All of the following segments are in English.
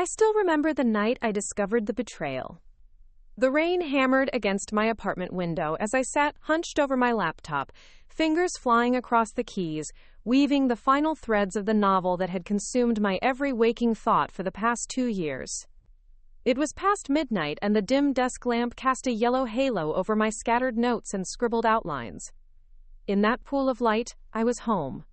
I still remember the night I discovered the betrayal. The rain hammered against my apartment window as I sat hunched over my laptop, fingers flying across the keys, weaving the final threads of the novel that had consumed my every waking thought for the past 2 years. It was past midnight, and the dim desk lamp cast a yellow halo over my scattered notes and scribbled outlines. In that pool of light, I was home.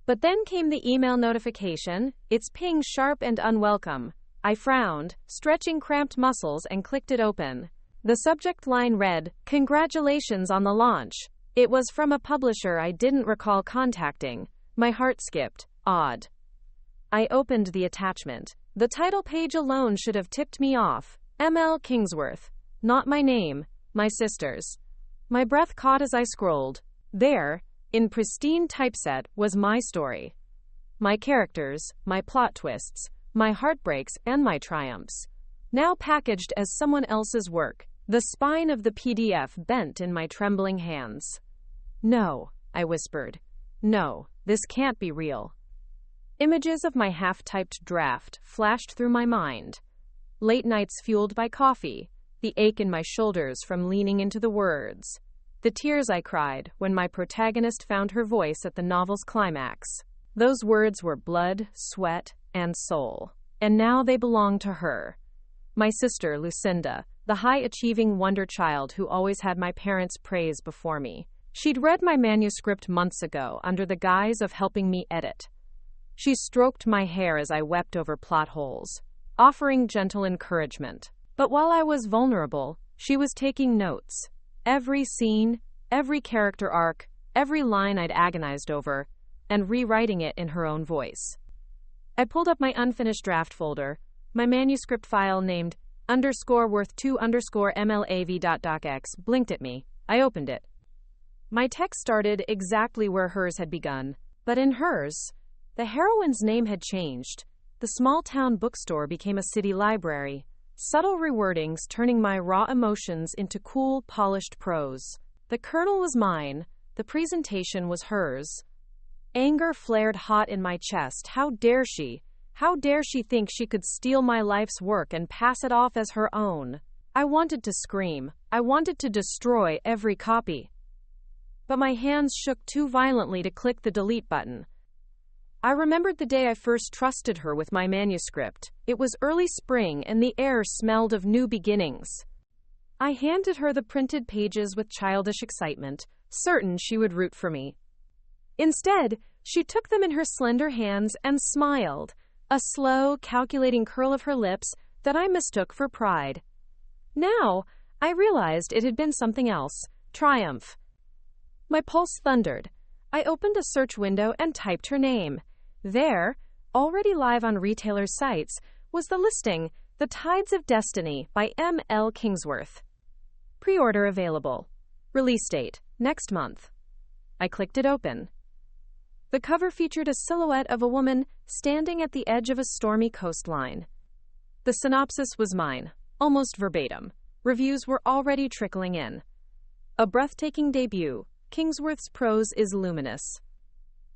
But then came the email notification, its ping sharp and unwelcome. I frowned, stretching cramped muscles, and clicked it open. The subject line read, "Congratulations on the launch." It was from a publisher I didn't recall contacting. My heart skipped. Odd. I opened the attachment. The title page alone should have tipped me off. M.L. Kingsworth. Not my name, my sister's. My breath caught as I scrolled. There, in pristine typeset, was my story. My characters, my plot twists, my heartbreaks, and my triumphs. Now packaged as someone else's work. The spine of the PDF bent in my trembling hands. "No," I whispered. "No, this can't be real." Images of my half-typed draft flashed through my mind. Late nights fueled by coffee, the ache in my shoulders from leaning into the words, the tears I cried when my protagonist found her voice at the novel's climax. Those words were blood, sweat, and soul. And now they belonged to her. My sister, Lucinda, the high-achieving wonder child who always had my parents' praise before me. She'd read my manuscript months ago under the guise of helping me edit. She stroked my hair as I wept over plot holes, offering gentle encouragement. But while I was vulnerable, she was taking notes. Every scene, every character arc, every line I'd agonized over, and rewriting it in her own voice. I pulled up my unfinished draft folder. My manuscript file named _worth2_mlav.docx blinked at me. I opened it. My text started exactly where hers had begun, but in hers, the heroine's name had changed. The small-town bookstore became a city library, subtle rewordings turning my raw emotions into cool, polished prose. The kernel was mine, the presentation was hers. Anger flared hot in my chest. How dare she? How dare she think she could steal my life's work and pass it off as her own? I wanted to scream. I wanted to destroy every copy. But my hands shook too violently to click the delete button. I remembered the day I first trusted her with my manuscript. It was early spring and the air smelled of new beginnings. I handed her the printed pages with childish excitement, certain she would root for me. Instead, she took them in her slender hands and smiled, a slow, calculating curl of her lips that I mistook for pride. Now, I realized it had been something else, triumph. My pulse thundered. I opened a search window and typed her name. There, already live on retailers' sites, was the listing, The Tides of Destiny by M.L. Kingsworth. Pre-order available. Release date, next month. I clicked it open. The cover featured a silhouette of a woman standing at the edge of a stormy coastline. The synopsis was mine, almost verbatim. Reviews were already trickling in. A breathtaking debut. Kingsworth's prose is luminous.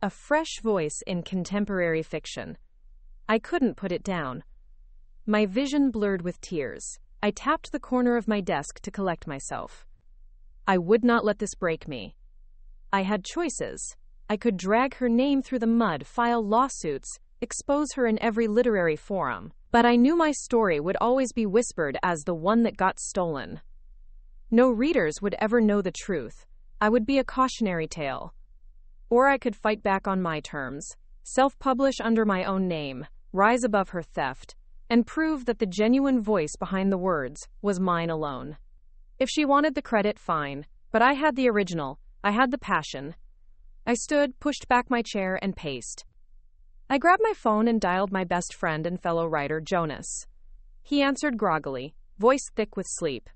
A fresh voice in contemporary fiction. I couldn't put it down. My vision blurred with tears. I tapped the corner of my desk to collect myself. I would not let this break me. I had choices. I could drag her name through the mud, file lawsuits, expose her in every literary forum. But I knew my story would always be whispered as the one that got stolen. No readers would ever know the truth. I would be a cautionary tale. Or I could fight back on my terms, self-publish under my own name, rise above her theft, and prove that the genuine voice behind the words was mine alone. If she wanted the credit, fine, but I had the original, I had the passion. I stood, pushed back my chair, and paced. I grabbed my phone and dialed my best friend and fellow writer, Jonas. He answered groggily, voice thick with sleep.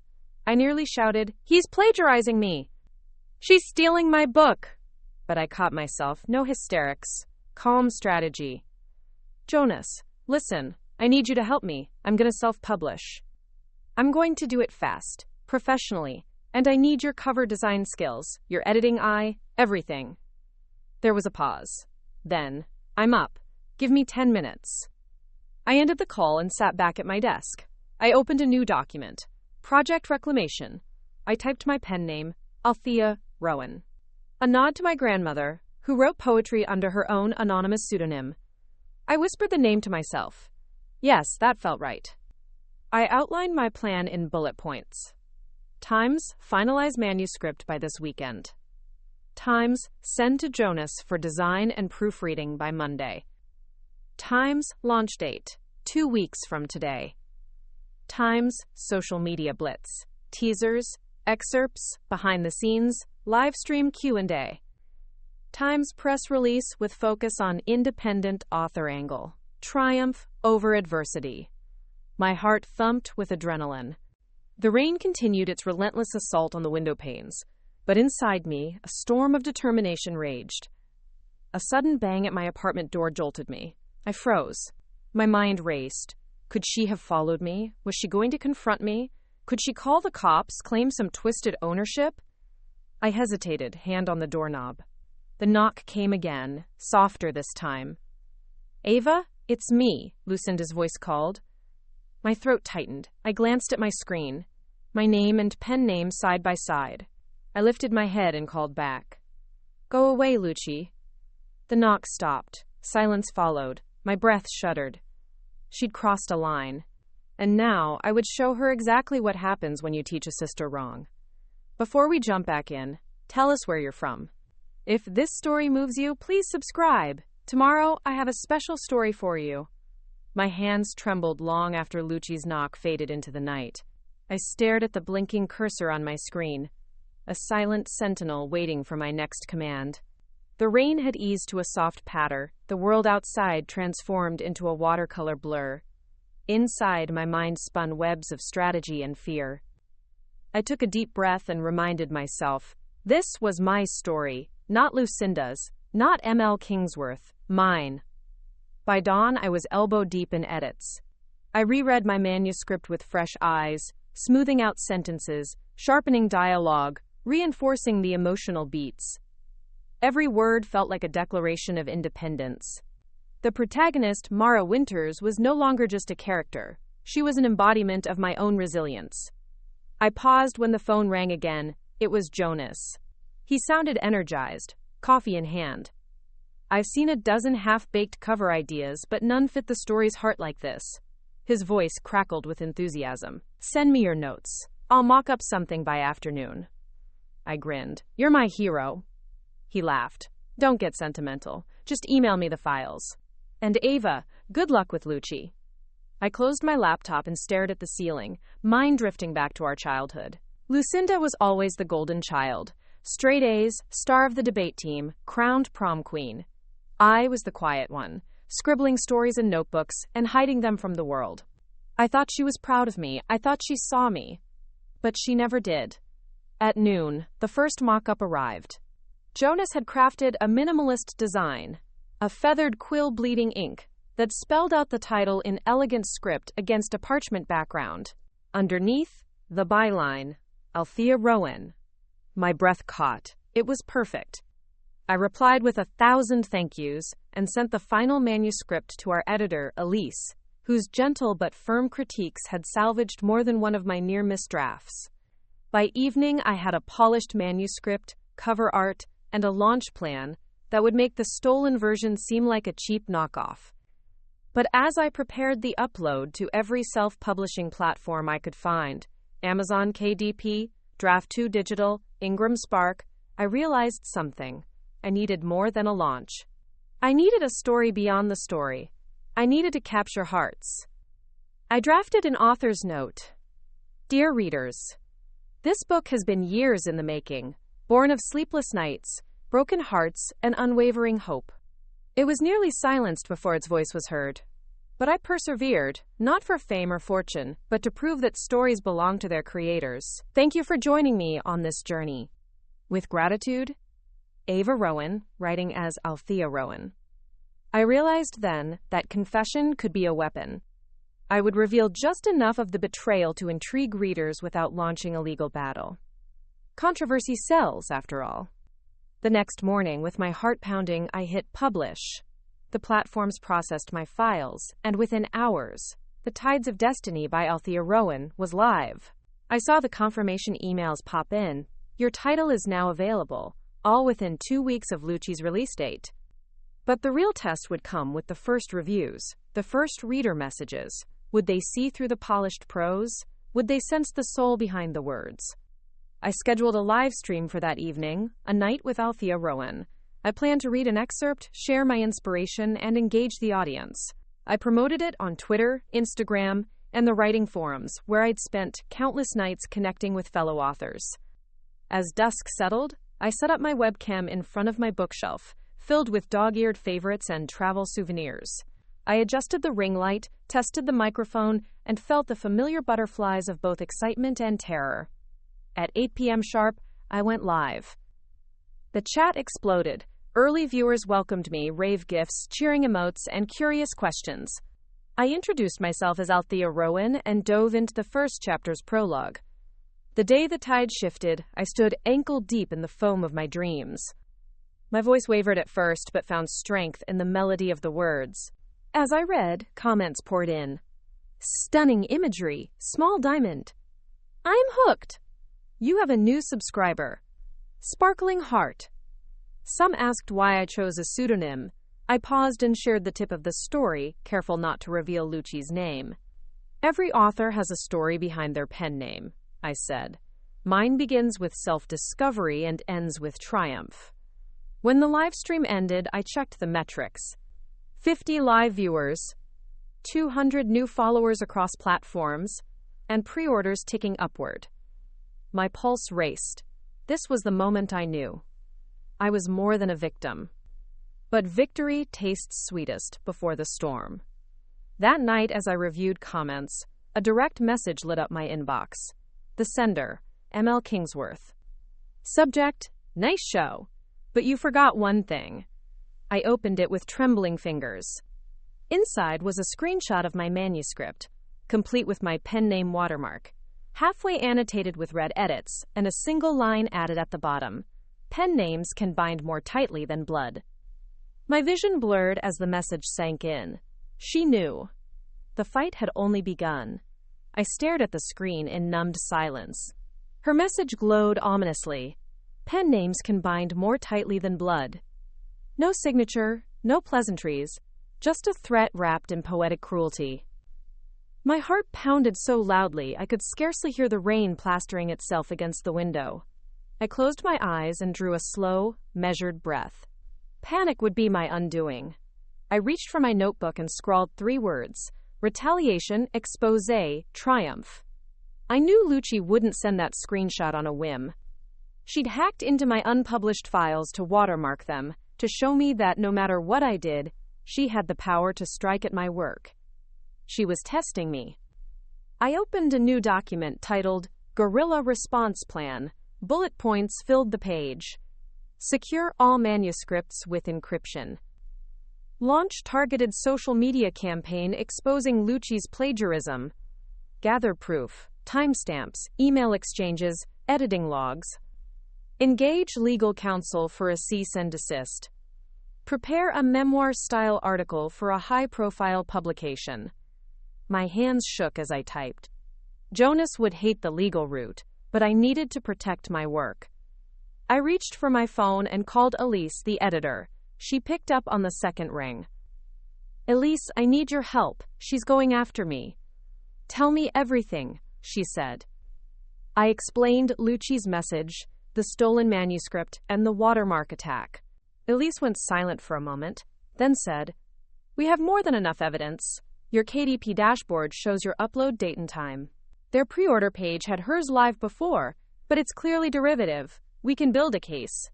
I nearly shouted, "He's plagiarizing me! She's stealing my book!" But I caught myself. No hysterics. Calm strategy. "Jonas, listen, I need you to help me. I'm going to self-publish. I'm going to do it fast, professionally, and I need your cover design skills, your editing eye, everything." There was a pause. Then, "I'm up. Give me 10 minutes. I ended the call and sat back at my desk. I opened a new document. Project Reclamation. I typed my pen name, Althea Rowan. A nod to my grandmother, who wrote poetry under her own anonymous pseudonym. I whispered the name to myself. Yes, that felt right. I outlined my plan in bullet points. Times, finalize manuscript by this weekend. Times, send to Jonas for design and proofreading by Monday. Times, launch date, 2 weeks from today. Times, social media blitz, teasers, excerpts, behind the scenes, live stream Q&A. Times, press release with focus on independent author angle. Triumph over adversity. My heart thumped with adrenaline. The rain continued its relentless assault on the window panes, but inside me, a storm of determination raged. A sudden bang at my apartment door jolted me. I froze. My mind raced. Could she have followed me? Was she going to confront me? Could she call the cops, claim some twisted ownership? I hesitated, hand on the doorknob. The knock came again, softer this time. Ava, it's me, Lucinda's voice called. My throat tightened. I glanced at my screen. My name and pen name side by side. I lifted my head and called back. Go away, Lucci. The knock stopped. Silence followed. My breath shuddered. She'd crossed a line. And now I would show her exactly what happens when you teach a sister wrong. Before we jump back in, tell us where you're from. If this story moves you, please subscribe. Tomorrow, I have a special story for you. My hands trembled long after Lucci's knock faded into the night. I stared at the blinking cursor on my screen, a silent sentinel waiting for my next command. The rain had eased to a soft patter, the world outside transformed into a watercolor blur. Inside, my mind spun webs of strategy and fear. I took a deep breath and reminded myself, this was my story, not Lucinda's, not M.L. Kingsworth, mine. By dawn, I was elbow-deep in edits. I reread my manuscript with fresh eyes, smoothing out sentences, sharpening dialogue, reinforcing the emotional beats. Every word felt like a declaration of independence. The protagonist, Mara Winters, was no longer just a character. She was an embodiment of my own resilience. I paused when the phone rang again. It was Jonas. He sounded energized, coffee in hand. I've seen a dozen half-baked cover ideas, but none fit the story's heart like this. His voice crackled with enthusiasm. Send me your notes. I'll mock up something by afternoon. I grinned. You're my hero. He laughed. Don't get sentimental. Just email me the files. And Ava, good luck with Lucci. I closed my laptop and stared at the ceiling, mind drifting back to our childhood. Lucinda was always the golden child. Straight A's, star of the debate team, crowned prom queen. I was the quiet one, scribbling stories in notebooks and hiding them from the world. I thought she was proud of me. I thought she saw me. But she never did. At noon, the first mock-up arrived. Jonas had crafted a minimalist design, a feathered quill bleeding ink, that spelled out the title in elegant script against a parchment background. Underneath, the byline, Althea Rowan. My breath caught. It was perfect. I replied with 1,000 thank yous and sent the final manuscript to our editor, Elise, whose gentle but firm critiques had salvaged more than one of my near-miss drafts. By evening, I had a polished manuscript, cover art, and a launch plan that would make the stolen version seem like a cheap knockoff. But as I prepared the upload to every self-publishing platform I could find, Amazon KDP, Draft2 Digital, Ingram Spark, I realized something. I needed more than a launch. I needed a story beyond the story. I needed to capture hearts. I drafted an author's note. Dear readers, this book has been years in the making, born of sleepless nights, broken hearts, and unwavering hope. It was nearly silenced before its voice was heard. But I persevered, not for fame or fortune, but to prove that stories belong to their creators. Thank you for joining me on this journey. With gratitude, Ava Rowan, writing as Althea Rowan. I realized then that confession could be a weapon. I would reveal just enough of the betrayal to intrigue readers without launching a legal battle. Controversy sells, after all. The next morning, with my heart pounding, I hit publish. The platforms processed my files, and within hours, The Tides of Destiny by Althea Rowan was live. I saw the confirmation emails pop in. Your title is now available, all within 2 weeks of Lucci's release date. But the real test would come with the first reviews, the first reader messages. Would they see through the polished prose? Would they sense the soul behind the words? I scheduled a live stream for that evening, a night with Althea Rowan. I planned to read an excerpt, share my inspiration, and engage the audience. I promoted it on Twitter, Instagram, and the writing forums, where I'd spent countless nights connecting with fellow authors. As dusk settled, I set up my webcam in front of my bookshelf, filled with dog-eared favorites and travel souvenirs. I adjusted the ring light, tested the microphone, and felt the familiar butterflies of both excitement and terror. At 8 p.m. sharp, I went live. The chat exploded. Early viewers welcomed me, rave gifs, cheering emotes, and curious questions. I introduced myself as Althea Rowan and dove into the first chapter's prologue. The day the tide shifted, I stood ankle-deep in the foam of my dreams. My voice wavered at first, but found strength in the melody of the words. As I read, comments poured in. Stunning imagery, small diamond. I'm hooked. You have a new subscriber. Sparkling heart. Some asked why I chose a pseudonym. I paused and shared the tip of the story, careful not to reveal Lucci's name. Every author has a story behind their pen name, I said. Mine begins with self-discovery and ends with triumph. When the live stream ended, I checked the metrics. 50 live viewers, 200 new followers across platforms, and pre-orders ticking upward. My pulse raced. This was the moment I knew. I was more than a victim. But victory tastes sweetest before the storm. That night, as I reviewed comments, a direct message lit up my inbox. The sender, M.L. Kingsworth. Subject, nice show, but you forgot one thing. I opened it with trembling fingers. Inside was a screenshot of my manuscript, complete with my pen name watermark, halfway annotated with red edits, and a single line added at the bottom. Pen names can bind more tightly than blood. My vision blurred as the message sank in. She knew. The fight had only begun. I stared at the screen in numbed silence. Her message glowed ominously. Pen names can bind more tightly than blood. No signature, no pleasantries, just a threat wrapped in poetic cruelty. My heart pounded so loudly I could scarcely hear the rain plastering itself against the window. I closed my eyes and drew a slow, measured breath. Panic would be my undoing. I reached for my notebook and scrawled 3 words: retaliation, exposé, triumph. I knew Lucci wouldn't send that screenshot on a whim. She'd hacked into my unpublished files to watermark them, to show me that no matter what I did, she had the power to strike at my work. She was testing me. I opened a new document titled Guerrilla Response Plan. Bullet points filled the page. Secure all manuscripts with encryption. Launch targeted social media campaign exposing Lucci's plagiarism. Gather proof, timestamps, email exchanges, editing logs. Engage legal counsel for a cease and desist. Prepare a memoir-style article for a high-profile publication. My hands shook as I typed. Jonas would hate the legal route, but I needed to protect my work. I reached for my phone and called Elise, the editor. She picked up on the second ring. Elise, I need your help. She's going after me. Tell me everything, she said. I explained Lucci's message, the stolen manuscript, and the watermark attack. Elise went silent for a moment, then said, We have more than enough evidence. Your KDP dashboard shows your upload date and time. Their pre-order page had hers live before, but it's clearly derivative. We can build a case.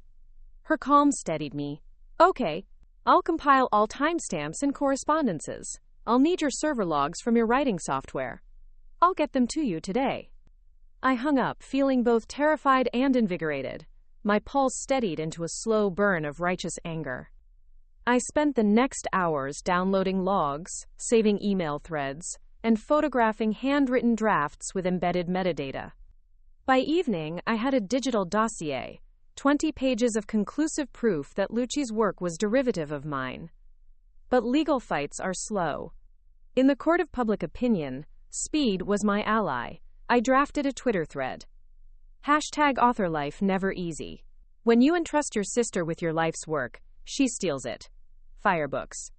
Her calm steadied me. Okay, I'll compile all timestamps and correspondences. I'll need your server logs from your writing software. I'll get them to you today. I hung up, feeling both terrified and invigorated. My pulse steadied into a slow burn of righteous anger. I spent the next hours downloading logs, saving email threads, and photographing handwritten drafts with embedded metadata. By evening, I had a digital dossier, 20 pages of conclusive proof that Lucci's work was derivative of mine. But legal fights are slow. In the court of public opinion, speed was my ally. I drafted a Twitter thread. #AuthorLife never easy. When you entrust your sister with your life's work, she steals it. Firebooks.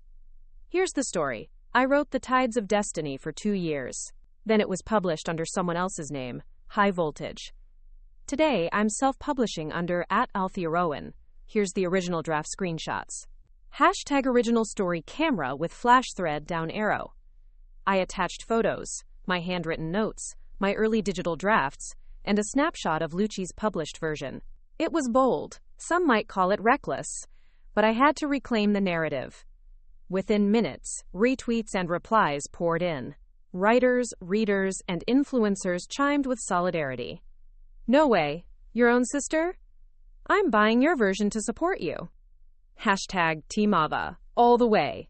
Here's the story. I wrote The Tides of Destiny for 2 years. Then it was published under someone else's name, High Voltage. Today, I'm self-publishing under @AltheaRowan. Here's the original draft screenshots. #original story camera with flash thread down arrow. I attached photos, my handwritten notes, my early digital drafts, and a snapshot of Lucci's published version. It was bold. Some might call it reckless. But I had to reclaim the narrative. Within minutes, retweets and replies poured in. Writers, readers, and influencers chimed with solidarity. No way. Your own sister? I'm buying your version to support you. #TeamAva. All the way.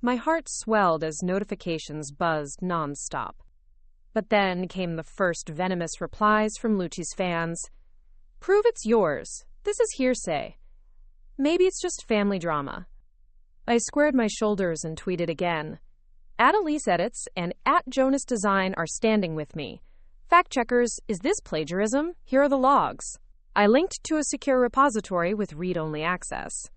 My heart swelled as notifications buzzed nonstop. But then came the first venomous replies from Lucci's fans. Prove it's yours. This is hearsay. Maybe it's just family drama. I squared my shoulders and tweeted again. @Elise Edits and @Jonas Design are standing with me. Fact checkers, is this plagiarism? Here are the logs. I linked to a secure repository with read-only access.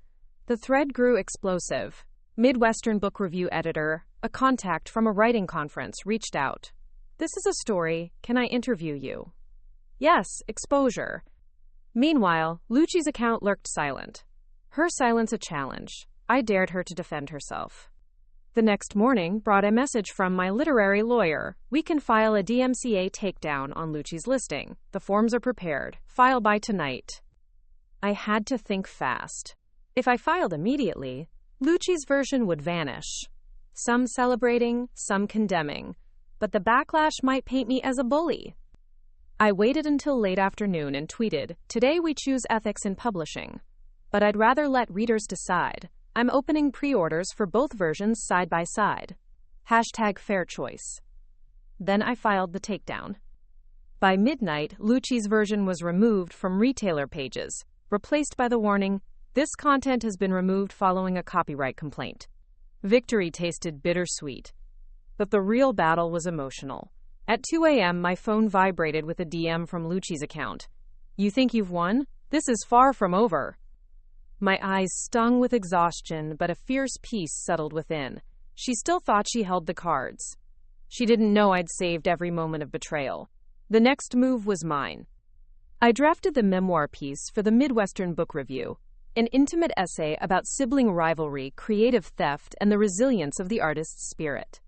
The thread grew explosive. Midwestern Book Review editor, a contact from a writing conference, reached out. This is a story. Can I interview you? Yes, exposure. Meanwhile, Lucci's account lurked silent. Her silence a challenge. I dared her to defend herself. The next morning brought a message from my literary lawyer. We can file a DMCA takedown on Lucci's listing. The forms are prepared. File by tonight. I had to think fast. If I filed immediately, Lucci's version would vanish. Some celebrating, some condemning. But the backlash might paint me as a bully. I waited until late afternoon and tweeted, "Today we choose ethics in publishing. But I'd rather let readers decide. I'm opening pre-orders for both versions side by side. #fair choice." Then I filed the takedown. By midnight, Lucci's version was removed from retailer pages, replaced by the warning, "This content has been removed following a copyright complaint." Victory tasted bittersweet. But the real battle was emotional. At 2 a.m., my phone vibrated with a DM from Lucci's account. "You think you've won? This is far from over." My eyes stung with exhaustion, but a fierce peace settled within. She still thought she held the cards. She didn't know I'd saved every moment of betrayal. The next move was mine. I drafted the memoir piece for the Midwestern Book Review, an intimate essay about sibling rivalry, creative theft, and the resilience of the artist's spirit.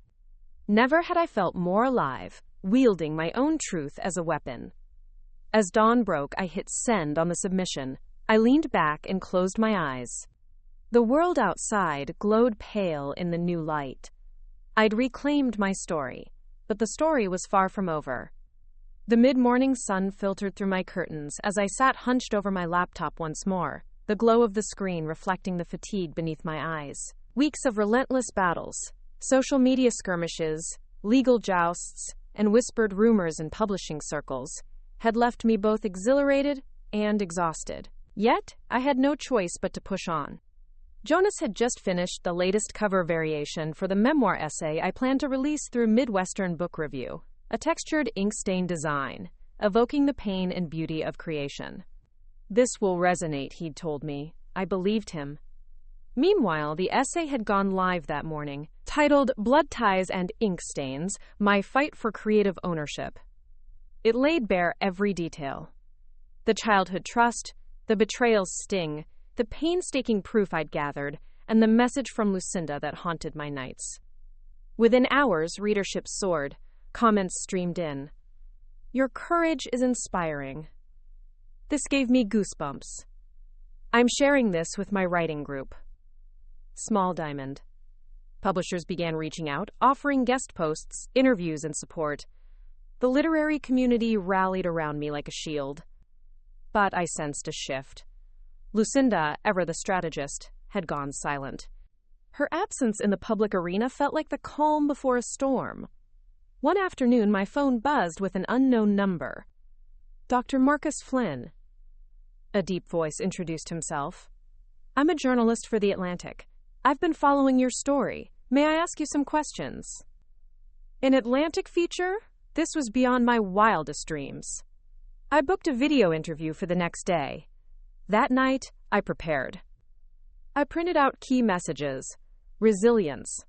Never had I felt more alive, wielding my own truth as a weapon. As dawn broke, I hit send on the submission. I leaned back and closed my eyes. The world outside glowed pale in the new light. I'd reclaimed my story, but the story was far from over. The mid-morning sun filtered through my curtains as I sat hunched over my laptop once more, the glow of the screen reflecting the fatigue beneath my eyes. Weeks of relentless battles, social media skirmishes, legal jousts, and whispered rumors in publishing circles had left me both exhilarated and exhausted. Yet, I had no choice but to push on. Jonas had just finished the latest cover variation for the memoir essay I planned to release through Midwestern Book Review, a textured ink-stained design, evoking the pain and beauty of creation. This will resonate, he'd told me. I believed him. Meanwhile, the essay had gone live that morning, titled Blood Ties and Ink Stains, My Fight for Creative Ownership. It laid bare every detail. The childhood trust, the betrayal's sting, the painstaking proof I'd gathered, and the message from Lucinda that haunted my nights. Within hours, readership soared. Comments streamed in. Your courage is inspiring. This gave me goosebumps. I'm sharing this with my writing group. Small Diamond. Publishers began reaching out, offering guest posts, interviews, and support. The literary community rallied around me like a shield. But I sensed a shift. Lucinda, ever the strategist, had gone silent. Her absence in the public arena felt like the calm before a storm. One afternoon, my phone buzzed with an unknown number. Dr. Marcus Flynn. A deep voice introduced himself. I'm a journalist for The Atlantic. I've been following your story. May I ask you some questions? An Atlantic feature? This was beyond my wildest dreams. I booked a video interview for the next day. That night, I prepared. I printed out key messages: resilience,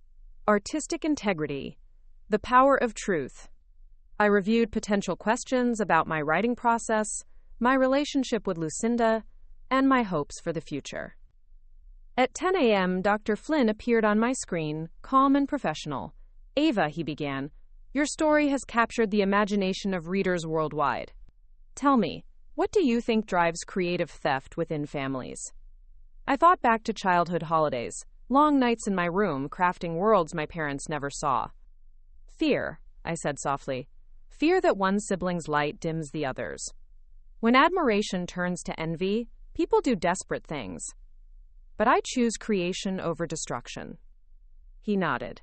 artistic integrity, the power of truth. I reviewed potential questions about my writing process, my relationship with Lucinda, and my hopes for the future. At 10 a.m., Dr. Flynn appeared on my screen, calm and professional. "Ava," he began, "your story has captured the imagination of readers worldwide. Tell me, what do you think drives creative theft within families?" I thought back to childhood holidays, long nights in my room crafting worlds my parents never saw. "Fear," I said softly. "Fear that one sibling's light dims the other's. When admiration turns to envy, people do desperate things. But I choose creation over destruction." He nodded.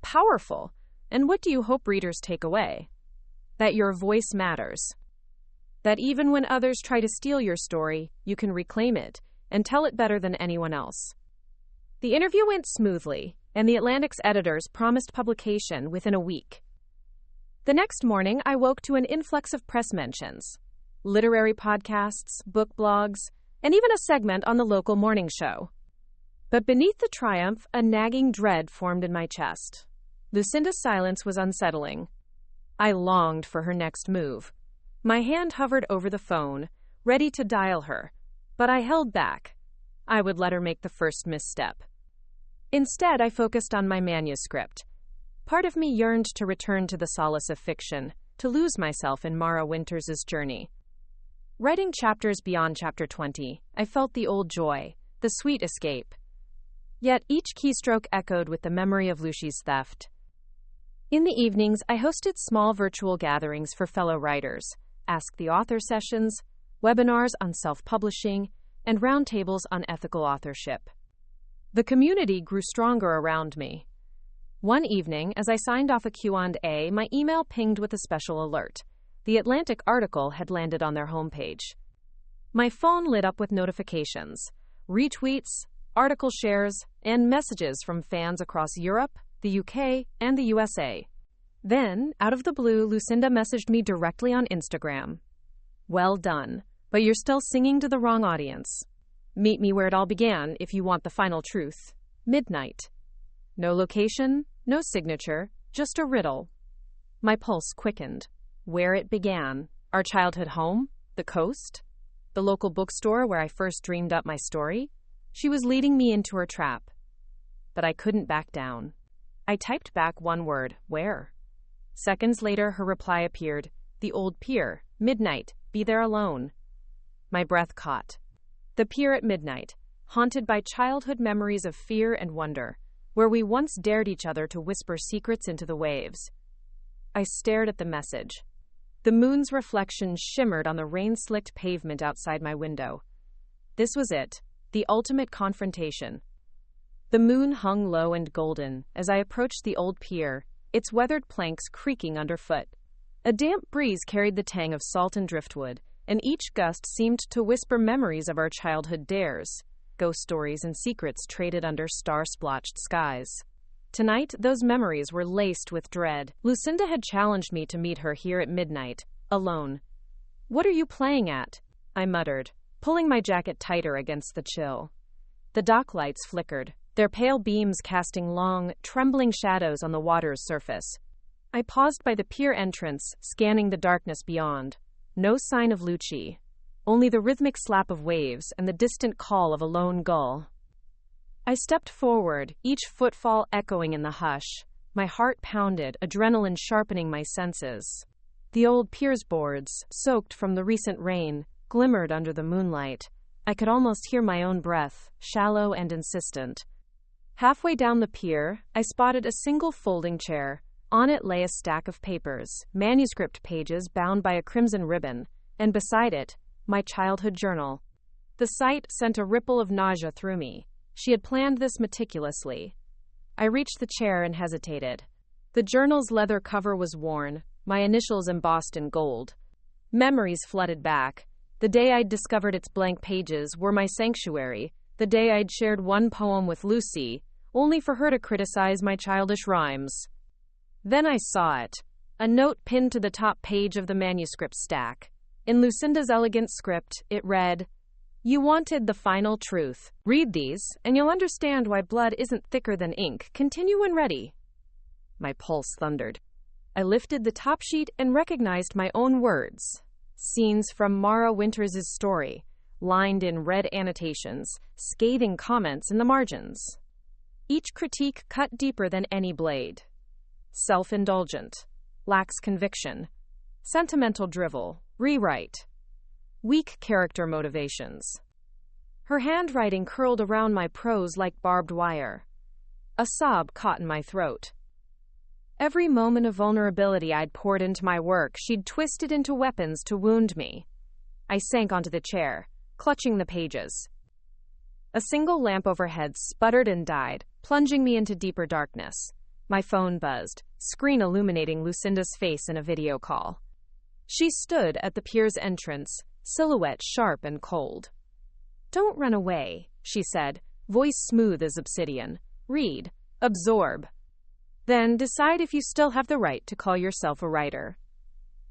"Powerful. And what do you hope readers take away?" "That your voice matters. That even when others try to steal your story, you can reclaim it and tell it better than anyone else." The interview went smoothly, and the Atlantic's editors promised publication within a week. The next morning, I woke to an influx of press mentions: literary podcasts, book blogs, and even a segment on the local morning show. But beneath the triumph, a nagging dread formed in my chest. Lucinda's silence was unsettling. I longed for her next move. My hand hovered over the phone, ready to dial her, but I held back. I would let her make the first misstep. Instead, I focused on my manuscript. Part of me yearned to return to the solace of fiction, to lose myself in Mara Winters's journey. Writing chapters beyond chapter 20, I felt the old joy, the sweet escape. Yet each keystroke echoed with the memory of Lucy's theft. In the evenings, I hosted small virtual gatherings for fellow writers, Ask the Author sessions, webinars on self-publishing, and roundtables on ethical authorship. The community grew stronger around me. One evening, as I signed off a Q&A, my email pinged with a special alert. The Atlantic article had landed on their homepage. My phone lit up with notifications, retweets, article shares, and messages from fans across Europe, the UK, and the USA. Then, out of the blue, Lucinda messaged me directly on Instagram. "Well done, but you're still singing to the wrong audience. Meet me where it all began if you want the final truth. Midnight." No location, no signature, just a riddle. My pulse quickened. Where it began? Our childhood home? The coast? The local bookstore where I first dreamed up my story? She was leading me into her trap. But I couldn't back down. I typed back one word: where? Seconds later, her reply appeared: "The old pier, midnight, be there alone." My breath caught. The pier at midnight, haunted by childhood memories of fear and wonder, where we once dared each other to whisper secrets into the waves. I stared at the message. The moon's reflection shimmered on the rain-slicked pavement outside my window. This was it, the ultimate confrontation. The moon hung low and golden as I approached the old pier, its weathered planks creaking underfoot. A damp breeze carried the tang of salt and driftwood, and each gust seemed to whisper memories of our childhood dares, ghost stories and secrets traded under star-splotched skies. Tonight, those memories were laced with dread. Lucinda had challenged me to meet her here at midnight, alone. "What are you playing at?" I muttered, pulling my jacket tighter against the chill. The dock lights flickered, their pale beams casting long, trembling shadows on the water's surface. I paused by the pier entrance, scanning the darkness beyond. No sign of Lucy, only the rhythmic slap of waves and the distant call of a lone gull. I stepped forward, each footfall echoing in the hush. My heart pounded, adrenaline sharpening my senses. The old pier's boards, soaked from the recent rain, glimmered under the moonlight. I could almost hear my own breath, shallow and insistent. Halfway down the pier, I spotted a single folding chair. On it lay a stack of papers, manuscript pages bound by a crimson ribbon, and beside it, my childhood journal. The sight sent a ripple of nausea through me. She had planned this meticulously. I reached the chair and hesitated. The journal's leather cover was worn, my initials embossed in gold. Memories flooded back. The day I'd discovered its blank pages were my sanctuary, the day I'd shared one poem with Lucy, only for her to criticize my childish rhymes. Then I saw it, a note pinned to the top page of the manuscript stack. In Lucinda's elegant script, it read, "You wanted the final truth. Read these, and you'll understand why blood isn't thicker than ink. Continue when ready." My pulse thundered. I lifted the top sheet and recognized my own words. Scenes from Mara Winters' story, lined in red annotations, scathing comments in the margins. Each critique cut deeper than any blade. Self-indulgent, lacks conviction, sentimental drivel, rewrite, weak character motivations. Her handwriting curled around my prose like barbed wire. A sob caught in my throat. Every moment of vulnerability I'd poured into my work, she'd twisted into weapons to wound me. I sank onto the chair, clutching the pages. A single lamp overhead sputtered and died, plunging me into deeper darkness. My phone buzzed, screen illuminating Lucinda's face in a video call. She stood at the pier's entrance, silhouette sharp and cold. "Don't run away," she said, voice smooth as obsidian. "Read, absorb. Then decide if you still have the right to call yourself a writer."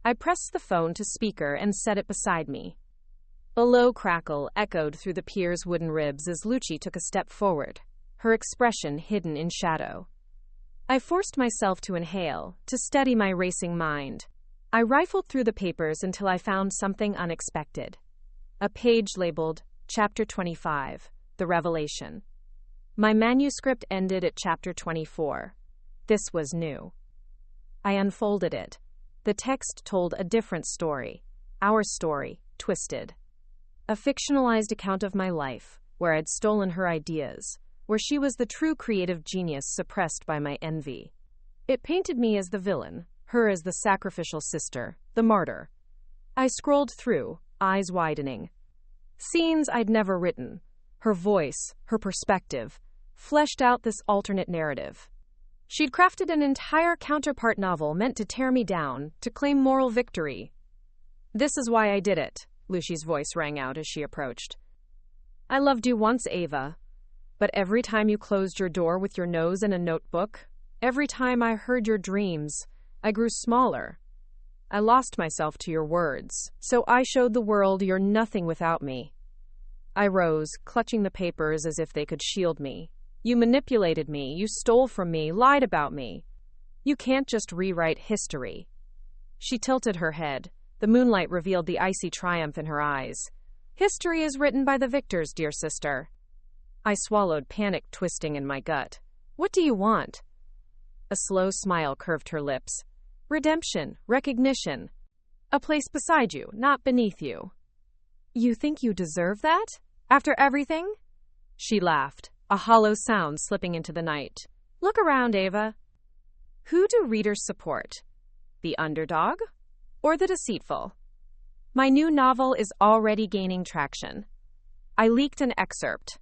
I pressed the phone to speaker and set it beside me. A low crackle echoed through the pier's wooden ribs as Lucy took a step forward, her expression hidden in shadow. I forced myself to inhale, to steady my racing mind. I rifled through the papers until I found something unexpected. A page labeled Chapter 25, The Revelation. My manuscript ended at Chapter 24. This was new. I unfolded it. The text told a different story. Our story, twisted. A fictionalized account of my life, where I'd stolen her ideas, where she was the true creative genius suppressed by my envy. It painted me as the villain, her as the sacrificial sister, the martyr. I scrolled through, eyes widening. Scenes I'd never written. Her voice, her perspective, fleshed out this alternate narrative. She'd crafted an entire counterpart novel meant to tear me down, to claim moral victory. "This is why I did it," Lucy's voice rang out as she approached. "I loved you once, Ava, but every time you closed your door with your nose in a notebook, every time I heard your dreams, I grew smaller. I lost myself to your words, so I showed the world you're nothing without me." I rose, clutching the papers as if they could shield me. "You manipulated me, you stole from me, lied about me. You can't just rewrite history." She tilted her head. The moonlight revealed the icy triumph in her eyes. "History is written by the victors, dear sister." I swallowed, panic twisting in my gut. "What do you want?" A slow smile curved her lips. "Redemption, recognition. A place beside you, not beneath you." "You think you deserve that? After everything?" She laughed, a hollow sound slipping into the night. "Look around, Ava. Who do readers support? The underdog? Or the deceitful?" My new novel is already gaining traction. I leaked an excerpt.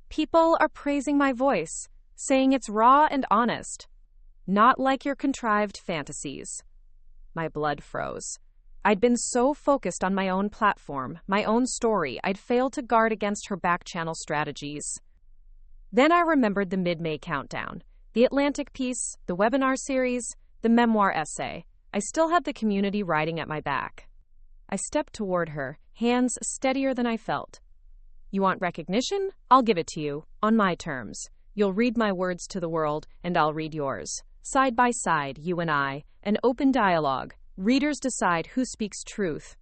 People are praising my voice, saying it's raw and honest. Not like your contrived fantasies. My blood froze. I'd been so focused on my own platform, my own story, I'd failed to guard against her back-channel strategies. Then I remembered the mid-May countdown, the Atlantic piece, the webinar series, the memoir essay. I still had the community riding at my back. I stepped toward her, hands steadier than I felt. "You want recognition? I'll give it to you, on my terms. You'll read my words to the world, and I'll read yours. Side by side, you and I, an open dialogue. Readers decide who speaks truth."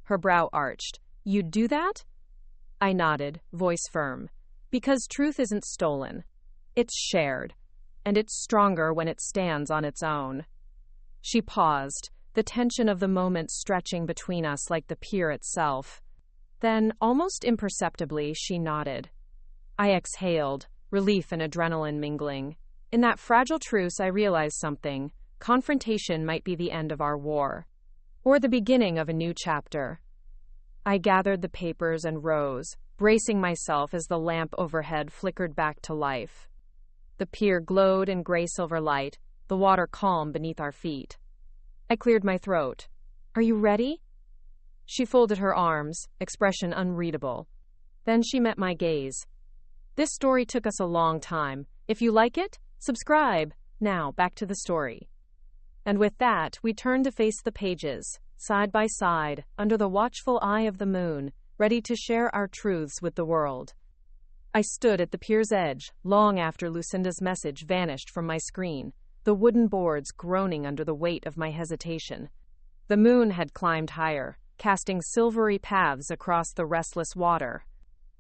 Her brow arched. "You'd do that?" I nodded, voice firm. "Because truth isn't stolen. It's shared. And it's stronger when it stands on its own." She paused, the tension of the moment stretching between us like the pier itself. Then, almost imperceptibly, she nodded. I exhaled, relief and adrenaline mingling. In that fragile truce, I realized something. Confrontation might be the end of our war, or the beginning of a new chapter. I gathered the papers and rose, bracing myself as the lamp overhead flickered back to life. The pier glowed in gray-silver light, the water calm beneath our feet. I cleared my throat. "Are you ready?" She folded her arms, expression unreadable. Then she met my gaze. This story took us a long time. If you like it, subscribe. Now, back to the story. And with that, we turned to face the pages, side by side, under the watchful eye of the moon, ready to share our truths with the world. I stood at the pier's edge, long after Lucinda's message vanished from my screen, the wooden boards groaning under the weight of my hesitation. The moon had climbed higher, casting silvery paths across the restless water.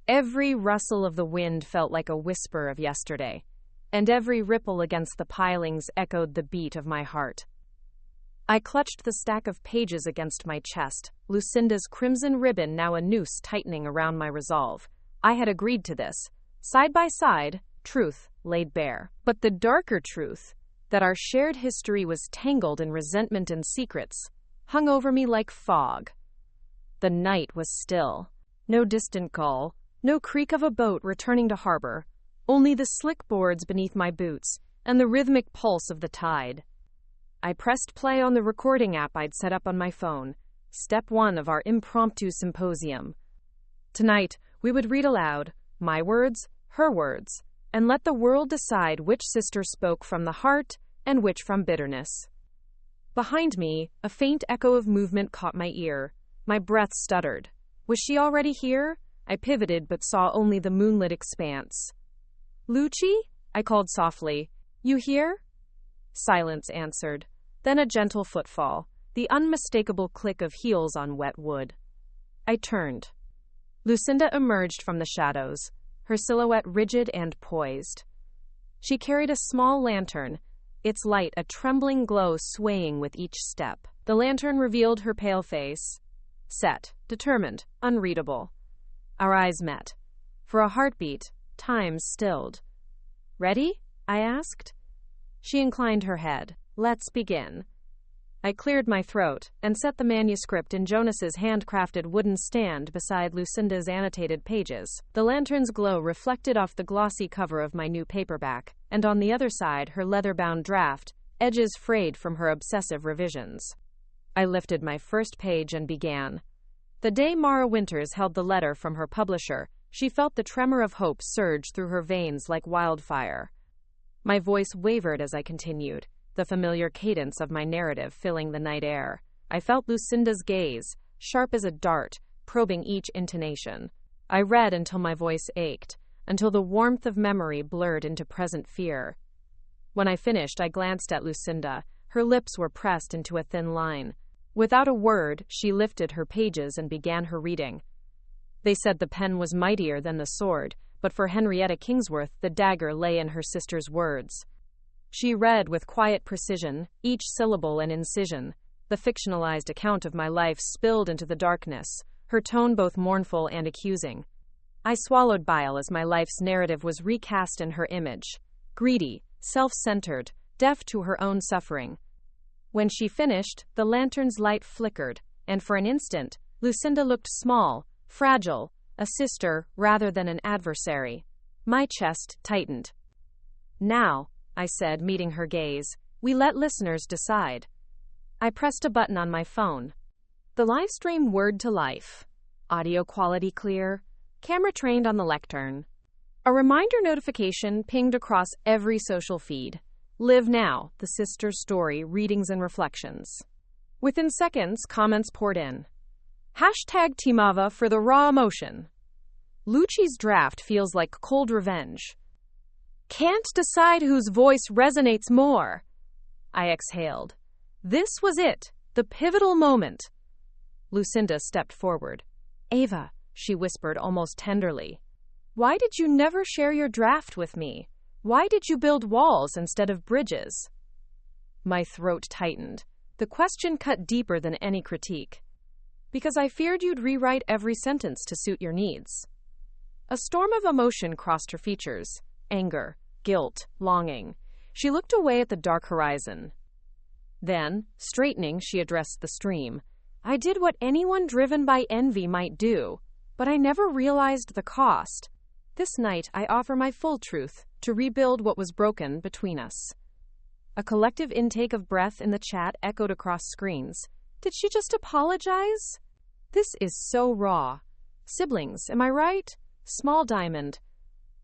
Every rustle of the wind felt like a whisper of yesterday, and every ripple against the pilings echoed the beat of my heart. I clutched the stack of pages against my chest, Lucinda's crimson ribbon now a noose tightening around my resolve. I had agreed to this. Side by side, truth laid bare. But the darker truth, that our shared history was tangled in resentment and secrets, hung over me like fog. The night was still. No distant call, no creak of a boat returning to harbor, only the slick boards beneath my boots and the rhythmic pulse of the tide. I pressed play on the recording app I'd set up on my phone, step one of our impromptu symposium. Tonight, we would read aloud, my words, her words, and let the world decide which sister spoke from the heart and which from bitterness. Behind me, a faint echo of movement caught my ear. My breath stuttered. Was she already here? I pivoted but saw only the moonlit expanse. Lucci? I called softly. You here? Silence answered. Then a gentle footfall, the unmistakable click of heels on wet wood. I turned. Lucinda emerged from the shadows, her silhouette rigid and poised. She carried a small lantern, its light a trembling glow swaying with each step. The lantern revealed her pale face, set, determined, unreadable. Our eyes met. For a heartbeat, time stilled. Ready? I asked. She inclined her head. Let's begin. I cleared my throat and set the manuscript in Jonas's handcrafted wooden stand beside Lucinda's annotated pages. The lantern's glow reflected off the glossy cover of my new paperback, and on the other side her leather-bound draft, edges frayed from her obsessive revisions. I lifted my first page and began. The day Mara Winters held the letter from her publisher, she felt the tremor of hope surge through her veins like wildfire. My voice wavered as I continued, the familiar cadence of my narrative filling the night air. I felt Lucinda's gaze, sharp as a dart, probing each intonation. I read until my voice ached, until the warmth of memory blurred into present fear. When I finished, I glanced at Lucinda. Her lips were pressed into a thin line. Without a word, she lifted her pages and began her reading. They said the pen was mightier than the sword, but for Henrietta Kingsworth, the dagger lay in her sister's words. She read with quiet precision, each syllable an incision. The fictionalized account of my life spilled into the darkness, her tone both mournful and accusing. I swallowed bile as my life's narrative was recast in her image. Greedy, self-centered, deaf to her own suffering. When she finished, the lantern's light flickered, and for an instant, Lucinda looked small, fragile, a sister rather than an adversary. My chest tightened. Now, I said, meeting her gaze, we let listeners decide. I pressed a button on my phone. The live stream whirred to life. Audio quality clear, camera trained on the lectern. A reminder notification pinged across every social feed. Live now, the sister story, readings and reflections. Within seconds, comments poured in. Hashtag Timava for the raw emotion. Lucci's draft feels like cold revenge. Can't decide whose voice resonates more. I exhaled. This was it, the pivotal moment. Lucinda stepped forward. Ava, she whispered almost tenderly. Why did you never share your draft with me? Why did you build walls instead of bridges? My throat tightened. The question cut deeper than any critique. Because I feared you'd rewrite every sentence to suit your needs. A storm of emotion crossed her features. Anger, guilt, longing. She looked away at the dark horizon. Then, straightening, she addressed the stream. I did what anyone driven by envy might do, but I never realized the cost. This night, I offer my full truth to rebuild what was broken between us. A collective intake of breath in the chat echoed across screens. Did she just apologize? This is so raw. Siblings, am I right? small diamond.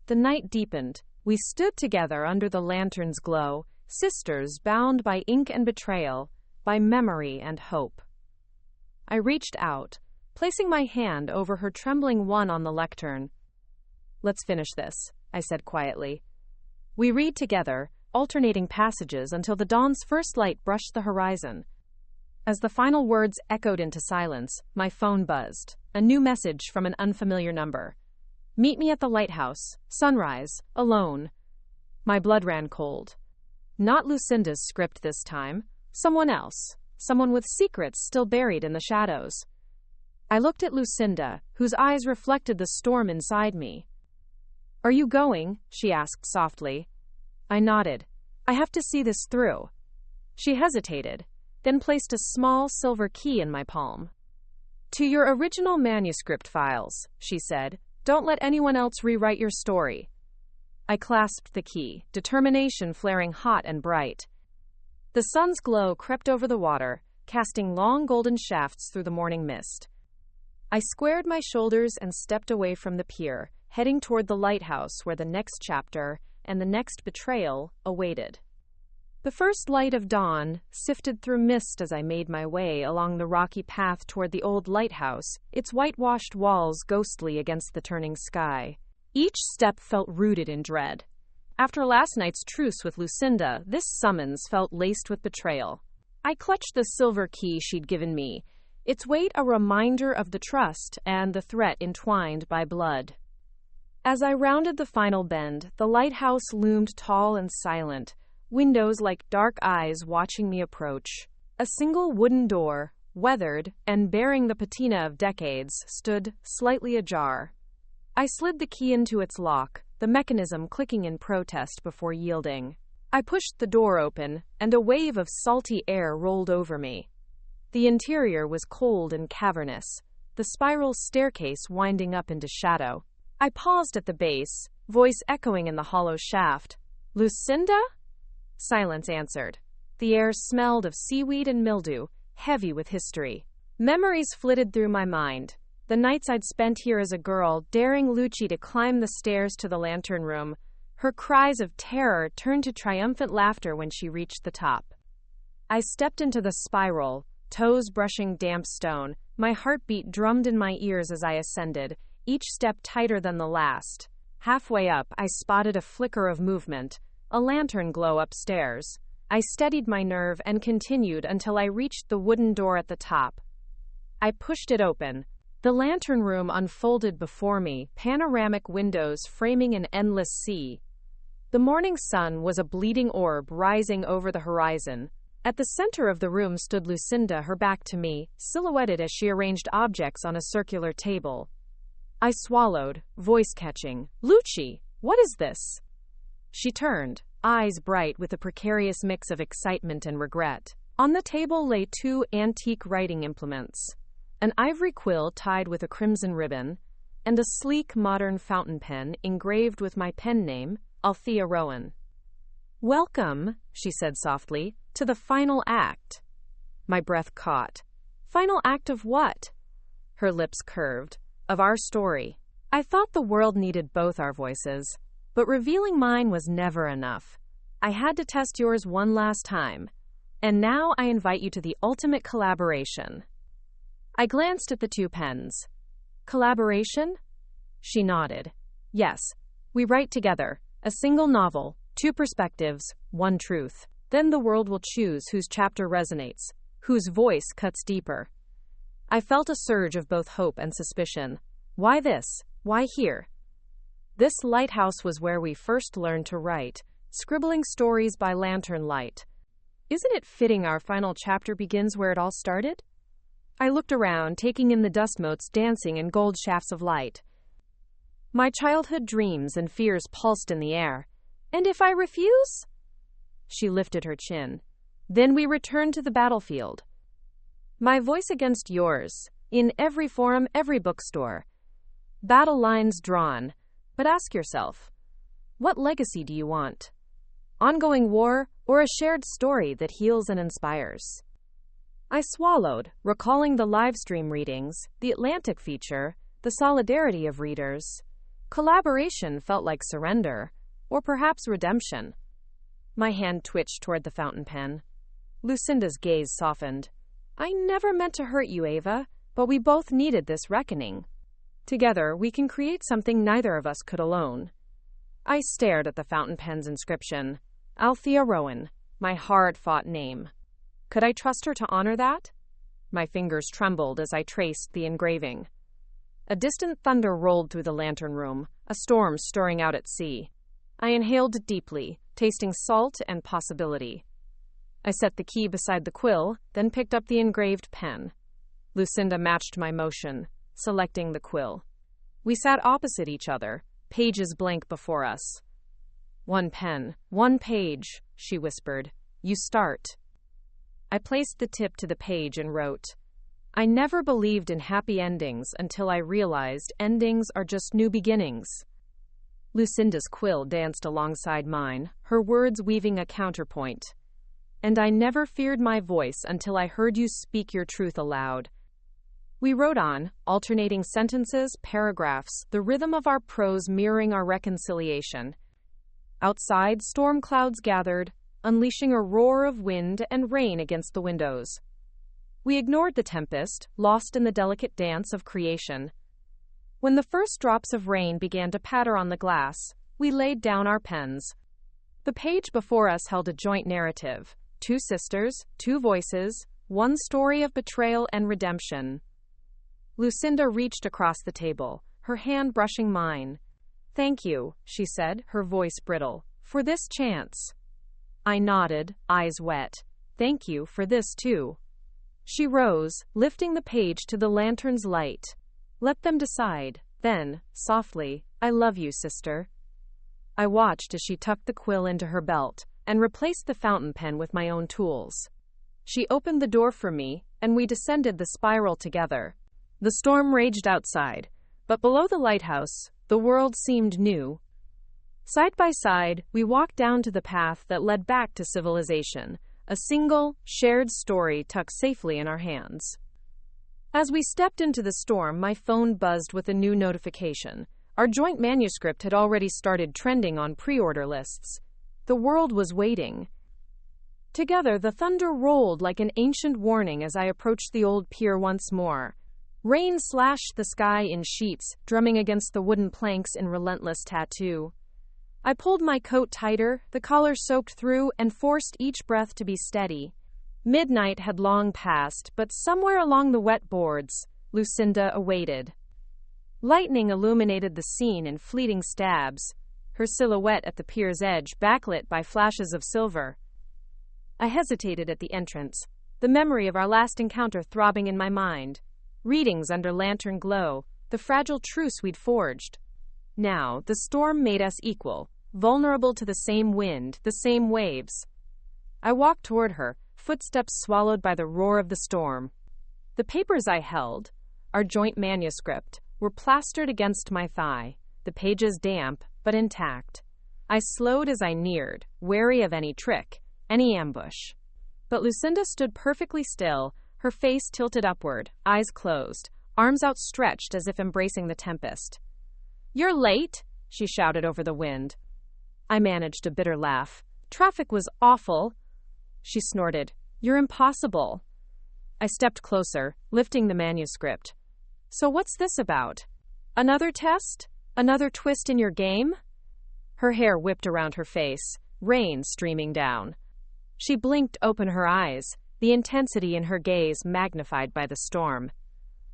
The night deepened. We stood together under the lantern's glow, sisters bound by ink and betrayal, by memory and hope. I reached out, placing my hand over her trembling one on the lectern. "Let's finish this," I said quietly. We read together, alternating passages until the dawn's first light brushed the horizon. As the final words echoed into silence, my phone buzzed. A new message from an unfamiliar number. "Meet me at the lighthouse. Sunrise. Alone." My blood ran cold. Not Lucinda's script this time. Someone else. Someone with secrets still buried in the shadows. I looked at Lucinda, whose eyes reflected the storm inside me. "Are you going?" she asked softly. I nodded. "I have to see this through." She hesitated, then placed a small silver key in my palm. "To your original manuscript files," she said. "Don't let anyone else rewrite your story." I clasped the key, determination flaring hot and bright. The sun's glow crept over the water, casting long golden shafts through the morning mist. I squared my shoulders and stepped away from the pier, heading toward the lighthouse where the next chapter and the next betrayal awaited. The first light of dawn sifted through mist as I made my way along the rocky path toward the old lighthouse, its whitewashed walls ghostly against the turning sky. Each step felt rooted in dread. After last night's truce with Lucinda, this summons felt laced with betrayal. I clutched the silver key she'd given me, its weight a reminder of the trust and the threat entwined by blood. As I rounded the final bend, the lighthouse loomed tall and silent, windows like dark eyes watching me approach. A single wooden door, weathered and bearing the patina of decades, stood slightly ajar. I slid the key into its lock, the mechanism clicking in protest before yielding. I pushed the door open, and a wave of salty air rolled over me. The interior was cold and cavernous, the spiral staircase winding up into shadow. I paused at the base, voice echoing in the hollow shaft. "Lucinda?" Silence answered. The air smelled of seaweed and mildew, heavy with history. Memories flitted through my mind. The nights I'd spent here as a girl, daring Lucci to climb the stairs to the lantern room. Her cries of terror turned to triumphant laughter when she reached the top. I stepped into the spiral, toes brushing damp stone. My heartbeat drummed in my ears as I ascended, each step tighter than the last. Halfway up, I spotted a flicker of movement, a lantern glow upstairs. I steadied my nerve and continued until I reached the wooden door at the top. I pushed it open. The lantern room unfolded before me, panoramic windows framing an endless sea. The morning sun was a bleeding orb rising over the horizon. At the center of the room stood Lucinda, her back to me, silhouetted as she arranged objects on a circular table. I swallowed, voice catching. "Lucci, what is this?" She turned, eyes bright with a precarious mix of excitement and regret. On the table lay two antique writing implements. An ivory quill tied with a crimson ribbon, and a sleek modern fountain pen engraved with my pen name, Althea Rowan. "Welcome," she said softly, "to the final act." My breath caught. "Final act of what?" Her lips curved. "Of our story." I thought the world needed both our voices, but revealing mine was never enough. I had to test yours one last time, and now I invite you to the ultimate collaboration. I glanced at the two pens. "Collaboration?" She nodded. "Yes, we write together, a single novel, two perspectives, one truth. Then the world will choose whose chapter resonates, whose voice cuts deeper." I felt a surge of both hope and suspicion. Why this? Why here? This lighthouse was where we first learned to write, scribbling stories by lantern light. Isn't it fitting our final chapter begins where it all started? I looked around, taking in the dust motes dancing in gold shafts of light. My childhood dreams and fears pulsed in the air. "And if I refuse?" She lifted her chin. "Then we return to the battlefield. My voice against yours, in every forum, every bookstore. Battle lines drawn. But ask yourself, what legacy do you want? Ongoing war, or a shared story that heals and inspires?" I swallowed, recalling the live stream readings, the Atlantic feature, the solidarity of readers. Collaboration felt like surrender, or perhaps redemption. My hand twitched toward the fountain pen. Lucinda's gaze softened. I never meant to hurt you, Ava, but we both needed this reckoning. Together, we can create something neither of us could alone. I stared at the fountain pen's inscription. Althea Rowan, my hard-fought name. Could I trust her to honor that? My fingers trembled as I traced the engraving. A distant thunder rolled through the lantern room, a storm stirring out at sea. I inhaled deeply, tasting salt and possibility. I set the key beside the quill, then picked up the engraved pen. Lucinda matched my motion, selecting the quill. We sat opposite each other, pages blank before us. One pen, one page, she whispered. You start. I placed the tip to the page and wrote, I never believed in happy endings until I realized endings are just new beginnings. Lucinda's quill danced alongside mine, her words weaving a counterpoint. And I never feared my voice until I heard you speak your truth aloud. We wrote on, alternating sentences, paragraphs, the rhythm of our prose mirroring our reconciliation. Outside, storm clouds gathered, unleashing a roar of wind and rain against the windows. We ignored the tempest, lost in the delicate dance of creation. When the first drops of rain began to patter on the glass, we laid down our pens. The page before us held a joint narrative. 2 sisters, 2 voices, one story of betrayal and redemption. Lucinda reached across the table, her hand brushing mine. Thank you, she said, her voice brittle, for this chance. I nodded, eyes wet. Thank you for this too. She rose, lifting the page to the lantern's light. Let them decide. Then, softly, I love you, sister. I watched as she tucked the quill into her belt and replaced the fountain pen with my own tools. She opened the door for me, and we descended the spiral together. The storm raged outside, but below the lighthouse, the world seemed new. Side by side, we walked down to the path that led back to civilization, a single, shared story tucked safely in our hands. As we stepped into the storm, my phone buzzed with a new notification. Our joint manuscript had already started trending on pre-order lists. The world was waiting. Together, the thunder rolled like an ancient warning as I approached the old pier once more. Rain slashed the sky in sheets, drumming against the wooden planks in relentless tattoo. I pulled my coat tighter, the collar soaked through, and forced each breath to be steady. Midnight had long passed, but somewhere along the wet boards, Lucinda awaited. Lightning illuminated the scene in fleeting stabs, her silhouette at the pier's edge backlit by flashes of silver. I hesitated at the entrance, the memory of our last encounter throbbing in my mind. Readings under lantern glow, the fragile truce we'd forged. Now, the storm made us equal, vulnerable to the same wind, the same waves. I walked toward her, footsteps swallowed by the roar of the storm. The papers I held, our joint manuscript, were plastered against my thigh, the pages damp but intact. I slowed as I neared, wary of any trick, any ambush. But Lucinda stood perfectly still, her face tilted upward, eyes closed, arms outstretched as if embracing the tempest. "You're late," she shouted over the wind. I managed a bitter laugh. "Traffic was awful." She snorted. "You're impossible." I stepped closer, lifting the manuscript. "So what's this about? Another test? Another twist in your game?" Her hair whipped around her face, rain streaming down. She blinked open her eyes, the intensity in her gaze magnified by the storm.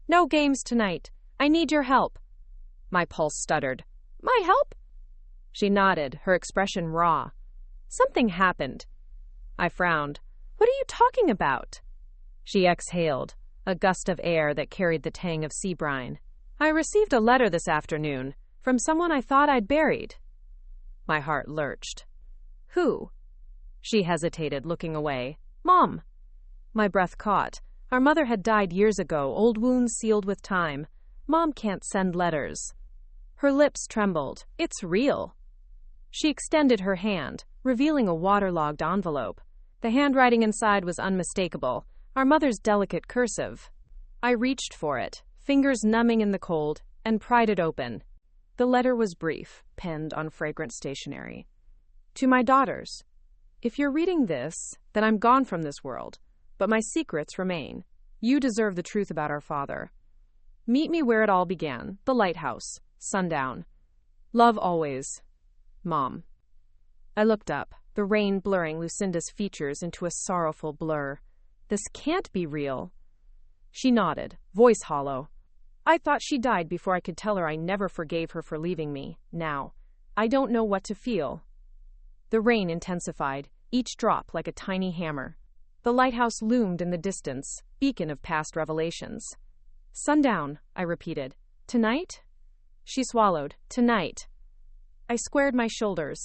"No games tonight. I need your help." My pulse stuttered. "My help?" She nodded, her expression raw. "Something happened." I frowned. "What are you talking about?" She exhaled, a gust of air that carried the tang of sea brine. "I received a letter this afternoon, from someone I thought I'd buried." My heart lurched. "Who?" She hesitated, looking away. "Mom." My breath caught. Our mother had died years ago, old wounds sealed with time. Mom can't send letters. Her lips trembled. "It's real." She extended her hand, revealing a waterlogged envelope. The handwriting inside was unmistakable, our mother's delicate cursive. I reached for it, fingers numbing in the cold, and pried it open. The letter was brief, penned on fragrant stationery. To my daughters, if you're reading this, then I'm gone from this world, but my secrets remain. You deserve the truth about our father. Meet me where it all began, the lighthouse, sundown. Love always. Mom. I looked up, the rain blurring Lucinda's features into a sorrowful blur. This can't be real. She nodded, voice hollow. I thought she died before I could tell her I never forgave her for leaving me. Now, I don't know what to feel. The rain intensified, each drop like a tiny hammer. The lighthouse loomed in the distance, beacon of past revelations. Sundown, I repeated. Tonight? She swallowed. Tonight. I squared my shoulders.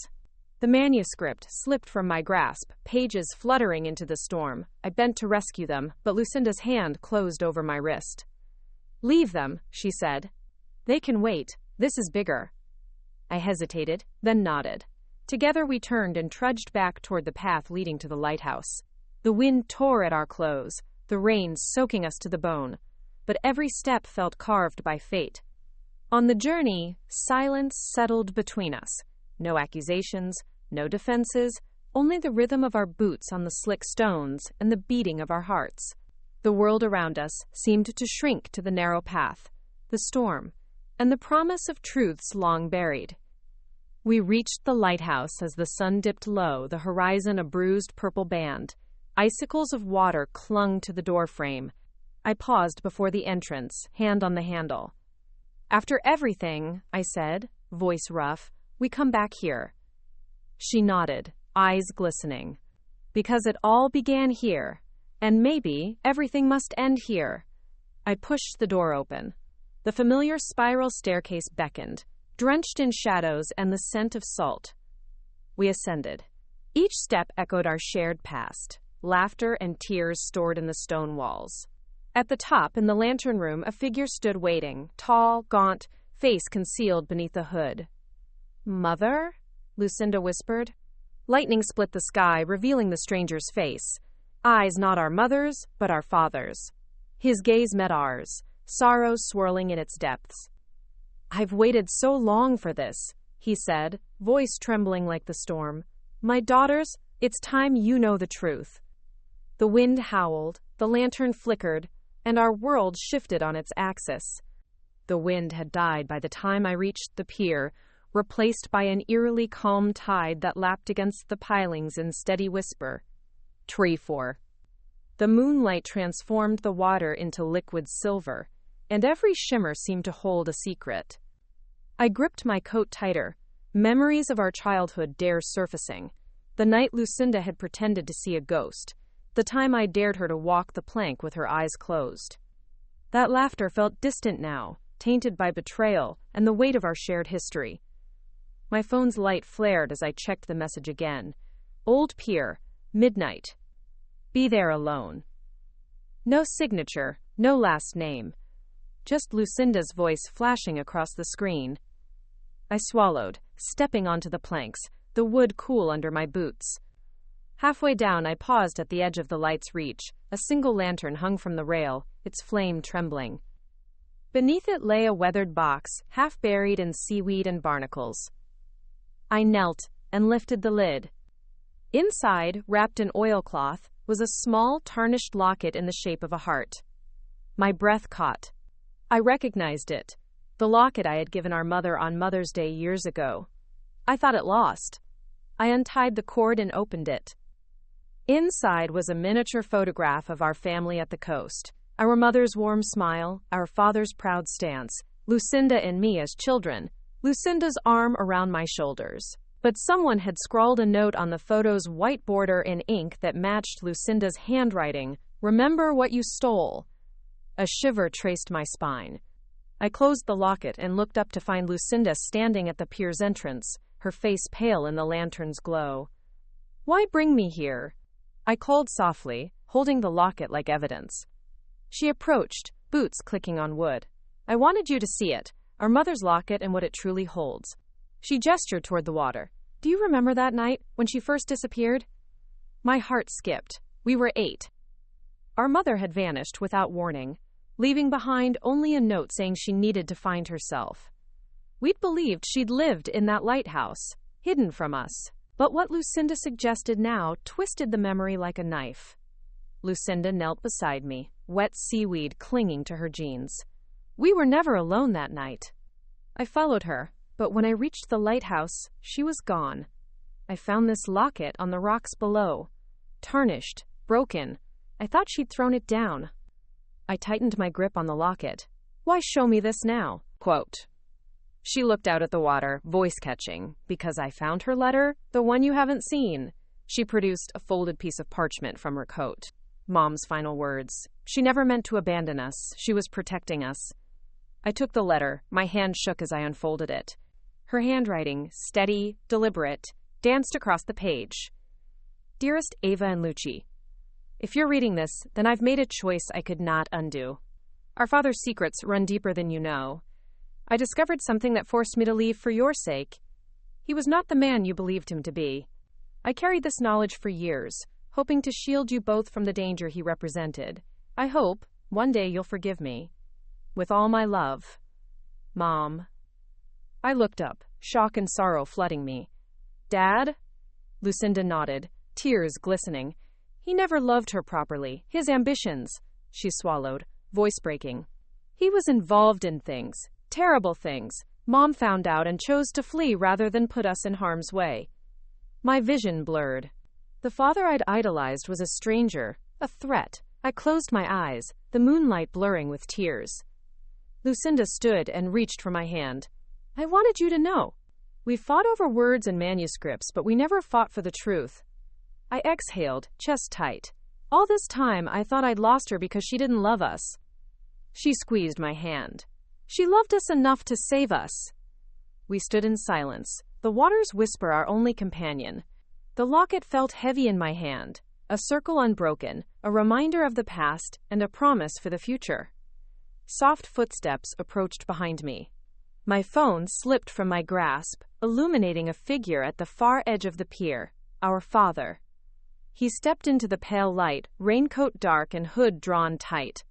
The manuscript slipped from my grasp, pages fluttering into the storm. I bent to rescue them, but Lucinda's hand closed over my wrist. Leave them, she said. They can wait. This is bigger. I hesitated, then nodded. Together we turned and trudged back toward the path leading to the lighthouse. The wind tore at our clothes, the rain soaking us to the bone, but every step felt carved by fate. On the journey, silence settled between us. No accusations, no defenses, only the rhythm of our boots on the slick stones and the beating of our hearts. The world around us seemed to shrink to the narrow path, the storm, and the promise of truths long buried. We reached the lighthouse as the sun dipped low, the horizon a bruised purple band. Icicles of water clung to the doorframe. I paused before the entrance, hand on the handle. After everything, I said, voice rough, we come back here. She nodded, eyes glistening. Because it all began here, and maybe everything must end here. I pushed the door open. The familiar spiral staircase beckoned, drenched in shadows and the scent of salt. We ascended. Each step echoed our shared past, laughter and tears stored in the stone walls. At the top, in the lantern room, a figure stood waiting, tall, gaunt, face concealed beneath a hood. Mother? Lucinda whispered. Lightning split the sky, revealing the stranger's face. Eyes not our mother's, but our father's. His gaze met ours, sorrow swirling in its depths. I've waited so long for this, he said, voice trembling like the storm. My daughters, it's time you know the truth. The wind howled, the lantern flickered, and our world shifted on its axis. The wind had died by the time I reached the pier, replaced by an eerily calm tide that lapped against the pilings in steady whisper. Trefor. The moonlight transformed the water into liquid silver, and every shimmer seemed to hold a secret. I gripped my coat tighter, memories of our childhood dare surfacing. The night Lucinda had pretended to see a ghost, the time I dared her to walk the plank with her eyes closed. That laughter felt distant now, tainted by betrayal and the weight of our shared history. My phone's light flared as I checked the message again. Old Pier, midnight. Be there alone. No signature, no last name. Just Lucinda's voice flashing across the screen. I swallowed, stepping onto the planks, the wood cool under my boots. Halfway down, I paused at the edge of the light's reach. A single lantern hung from the rail, its flame trembling. Beneath it lay a weathered box, half buried in seaweed and barnacles. I knelt and lifted the lid. Inside, wrapped in oilcloth, was a small, tarnished locket in the shape of a heart. My breath caught. I recognized it, the locket I had given our mother on Mother's Day years ago. I thought it lost. I untied the cord and opened it. Inside was a miniature photograph of our family at the coast. Our mother's warm smile, our father's proud stance, Lucinda and me as children, Lucinda's arm around my shoulders. But someone had scrawled a note on the photo's white border in ink that matched Lucinda's handwriting. Remember what you stole. A shiver traced my spine. I closed the locket and looked up to find Lucinda standing at the pier's entrance, her face pale in the lantern's glow. Why bring me here? I called softly, holding the locket like evidence. She approached, boots clicking on wood. I wanted you to see it, our mother's locket and what it truly holds. She gestured toward the water. Do you remember that night, when she first disappeared? My heart skipped. We were 8. Our mother had vanished without warning, leaving behind only a note saying she needed to find herself. We'd believed she'd lived in that lighthouse, hidden from us. But what Lucinda suggested now twisted the memory like a knife. Lucinda knelt beside me, wet seaweed clinging to her jeans. We were never alone that night. I followed her, but when I reached the lighthouse, she was gone. I found this locket on the rocks below. Tarnished, broken. I thought she'd thrown it down. I tightened my grip on the locket. Why show me this now? Quote. She looked out at the water, voice catching. Because I found her letter, the one you haven't seen. She produced a folded piece of parchment from her coat. Mom's final words. She never meant to abandon us. She was protecting us. I took the letter. My hand shook as I unfolded it. Her handwriting, steady, deliberate, danced across the page. Dearest Ava and Lucci, if you're reading this, then I've made a choice I could not undo. Our father's secrets run deeper than you know. I discovered something that forced me to leave for your sake. He was not the man you believed him to be. I carried this knowledge for years, hoping to shield you both from the danger he represented. I hope, one day you'll forgive me. With all my love. Mom. I looked up, shock and sorrow flooding me. Dad? Lucinda nodded, tears glistening. He never loved her properly. His ambitions. She swallowed, voice breaking. He was involved in things. Terrible things. Mom found out and chose to flee rather than put us in harm's way. My vision blurred. The father I'd idolized was a stranger, a threat. I closed my eyes, the moonlight blurring with tears. Lucinda stood and reached for my hand. I wanted you to know. We fought over words and manuscripts, but we never fought for the truth. I exhaled, chest tight. All this time, I thought I'd lost her because she didn't love us. She squeezed my hand. She loved us enough to save us. We stood in silence, the water's whisper our only companion. The locket felt heavy in my hand, a circle unbroken, a reminder of the past and a promise for the future. Soft footsteps approached behind me. My phone slipped from my grasp, illuminating a figure at the far edge of the pier, our father. He stepped into the pale light, raincoat dark and hood drawn tight.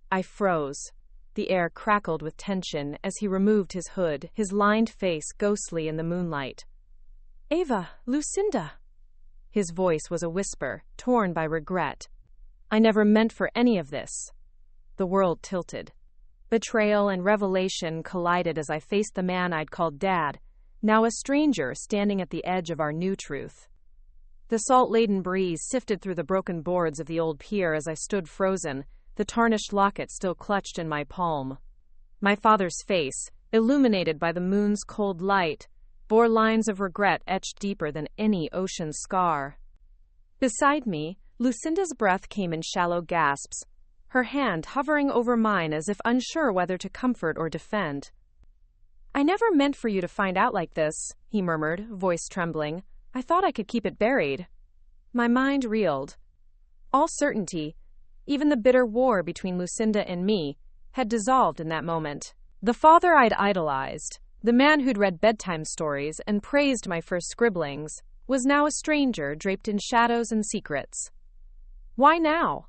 I froze. The air crackled with tension as he removed his hood, his lined face ghostly in the moonlight. Ava, Lucinda. His voice was a whisper, torn by regret. I never meant for any of this. The world tilted. Betrayal and revelation collided as I faced the man I'd called Dad, now a stranger standing at the edge of our new truth. The salt-laden breeze sifted through the broken boards of the old pier as I stood frozen, the tarnished locket still clutched in my palm. My father's face, illuminated by the moon's cold light, bore lines of regret etched deeper than any ocean scar. Beside me, Lucinda's breath came in shallow gasps, her hand hovering over mine as if unsure whether to comfort or defend. I never meant for you to find out like this, he murmured, voice trembling. I thought I could keep it buried. My mind reeled. All certainty, even the bitter war between Lucinda and me, had dissolved in that moment. The father I'd idolized, the man who'd read bedtime stories and praised my first scribblings, was now a stranger draped in shadows and secrets. Why now?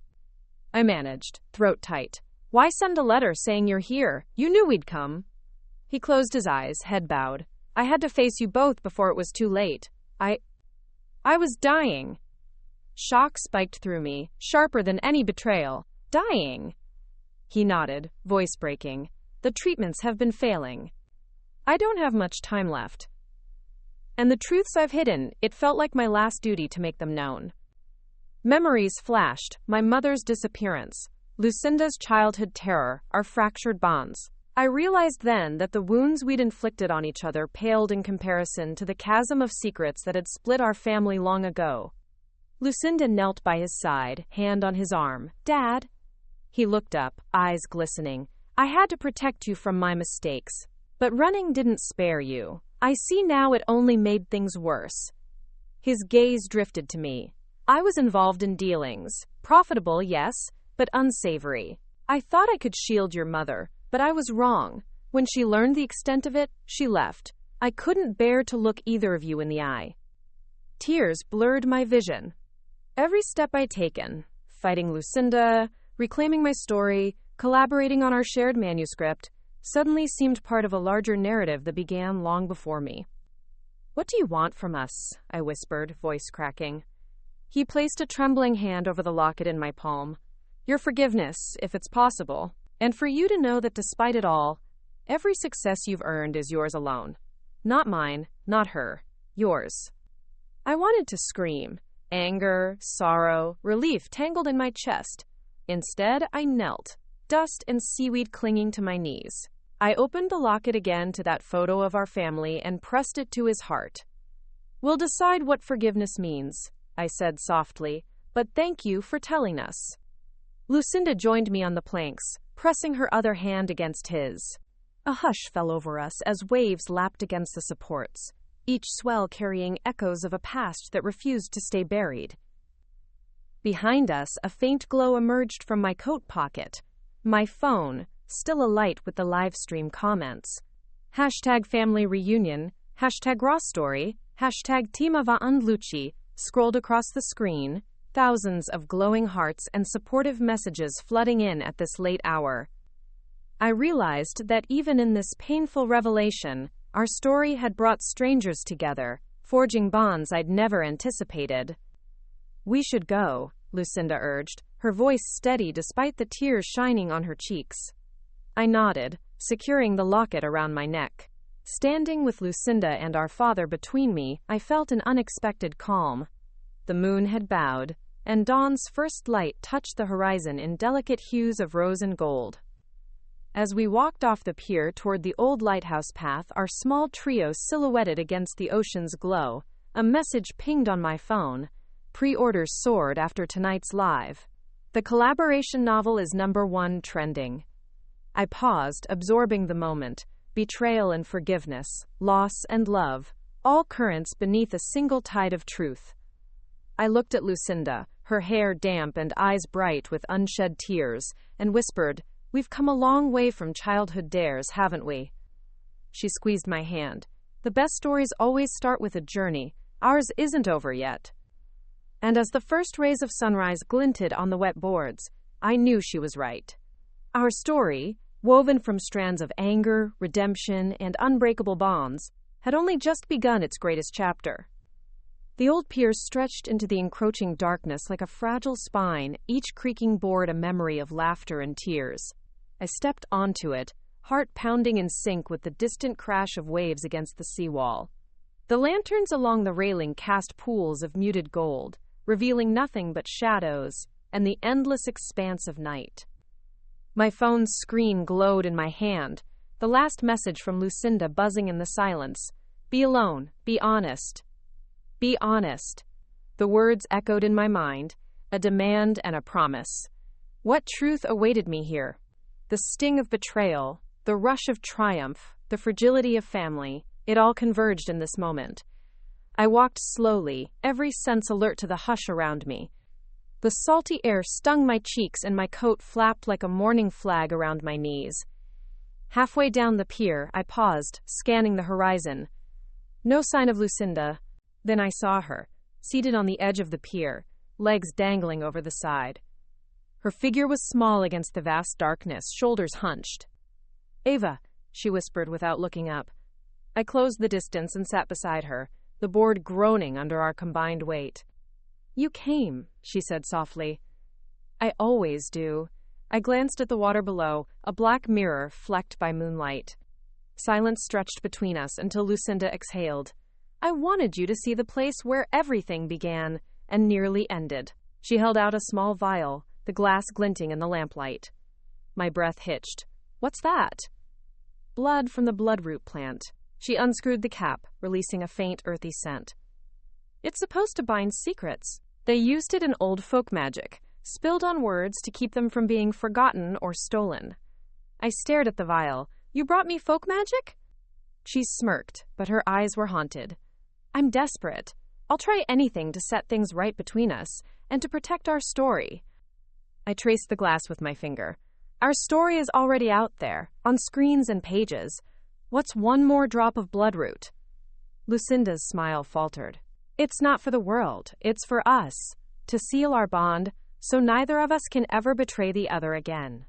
I managed, throat tight. Why send a letter saying you're here? You knew we'd come. He closed his eyes, head bowed. I had to face you both before it was too late. I was dying. Shock spiked through me, sharper than any betrayal. Dying. He nodded, voice breaking. The treatments have been failing. I don't have much time left. And the truths I've hidden, it felt like my last duty to make them known. Memories flashed, my mother's disappearance, Lucinda's childhood terror, our fractured bonds. I realized then that the wounds we'd inflicted on each other paled in comparison to the chasm of secrets that had split our family long ago. Lucinda knelt by his side, hand on his arm. Dad? He looked up, eyes glistening. I had to protect you from my mistakes. But running didn't spare you. I see now it only made things worse. His gaze drifted to me. I was involved in dealings. Profitable, yes, but unsavory. I thought I could shield your mother, but I was wrong. When she learned the extent of it, she left. I couldn't bear to look either of you in the eye. Tears blurred my vision. Every step I'd taken, fighting Lucinda, reclaiming my story, collaborating on our shared manuscript, suddenly seemed part of a larger narrative that began long before me. "What do you want from us?" I whispered, voice cracking. He placed a trembling hand over the locket in my palm. "Your forgiveness, if it's possible, and for you to know that despite it all, every success you've earned is yours alone. Not mine, not her, yours." I wanted to scream. Anger, sorrow, relief tangled in my chest. Instead, I knelt, dust and seaweed clinging to my knees. I opened the locket again to that photo of our family and pressed it to his heart. "We'll decide what forgiveness means," I said softly, "but thank you for telling us." Lucinda joined me on the planks, pressing her other hand against his. A hush fell over us as waves lapped against the supports, each swell carrying echoes of a past that refused to stay buried. Behind us, a faint glow emerged from my coat pocket. My phone, still alight with the live stream comments. #family reunion, #Ross story, #Tima and Luci scrolled across the screen, thousands of glowing hearts and supportive messages flooding in at this late hour. I realized that even in this painful revelation, our story had brought strangers together, forging bonds I'd never anticipated. "We should go," Lucinda urged, her voice steady despite the tears shining on her cheeks. I nodded, securing the locket around my neck. Standing with Lucinda and our father between me, I felt an unexpected calm. The moon had bowed, and dawn's first light touched the horizon in delicate hues of rose and gold. As we walked off the pier toward the old lighthouse path, our small trio silhouetted against the ocean's glow, a message pinged on my phone. Pre-orders soared after tonight's live. The collaboration novel is #1 trending. I paused, absorbing the moment. Betrayal and forgiveness, loss and love, all currents beneath a single tide of truth. I looked at Lucinda, her hair damp and eyes bright with unshed tears, and whispered, "We've come a long way from childhood dares, haven't we?" She squeezed my hand. "The best stories always start with a journey. Ours isn't over yet." And as the first rays of sunrise glinted on the wet boards, I knew she was right. Our story, woven from strands of anger, redemption, and unbreakable bonds, had only just begun its greatest chapter. The old pier stretched into the encroaching darkness like a fragile spine, each creaking board a memory of laughter and tears. I stepped onto it, heart pounding in sync with the distant crash of waves against the seawall. The lanterns along the railing cast pools of muted gold, revealing nothing but shadows and the endless expanse of night. My phone's screen glowed in my hand, the last message from Lucinda buzzing in the silence. "Be alone. Be honest. Be honest." The words echoed in my mind, a demand and a promise. What truth awaited me here? The sting of betrayal, the rush of triumph, the fragility of family, it all converged in this moment. I walked slowly, every sense alert to the hush around me. The salty air stung my cheeks and my coat flapped like a mourning flag around my knees. Halfway down the pier, I paused, scanning the horizon. No sign of Lucinda. Then I saw her, seated on the edge of the pier, legs dangling over the side. Her figure was small against the vast darkness, shoulders hunched. "Ava," she whispered without looking up. I closed the distance and sat beside her, the board groaning under our combined weight. "You came," she said softly. "I always do." I glanced at the water below, a black mirror flecked by moonlight. Silence stretched between us until Lucinda exhaled. "I wanted you to see the place where everything began and nearly ended." She held out a small vial, the glass glinting in the lamplight. My breath hitched. "What's that?" "Blood from the bloodroot plant." She unscrewed the cap, releasing a faint earthy scent. "It's supposed to bind secrets. They used it in old folk magic, spilled on words to keep them from being forgotten or stolen." I stared at the vial. "You brought me folk magic?" She smirked, but her eyes were haunted. "I'm desperate. I'll try anything to set things right between us, and to protect our story." I traced the glass with my finger. "Our story is already out there, on screens and pages. What's one more drop of bloodroot?" Lucinda's smile faltered. "It's not for the world, it's for us, to seal our bond, so neither of us can ever betray the other again."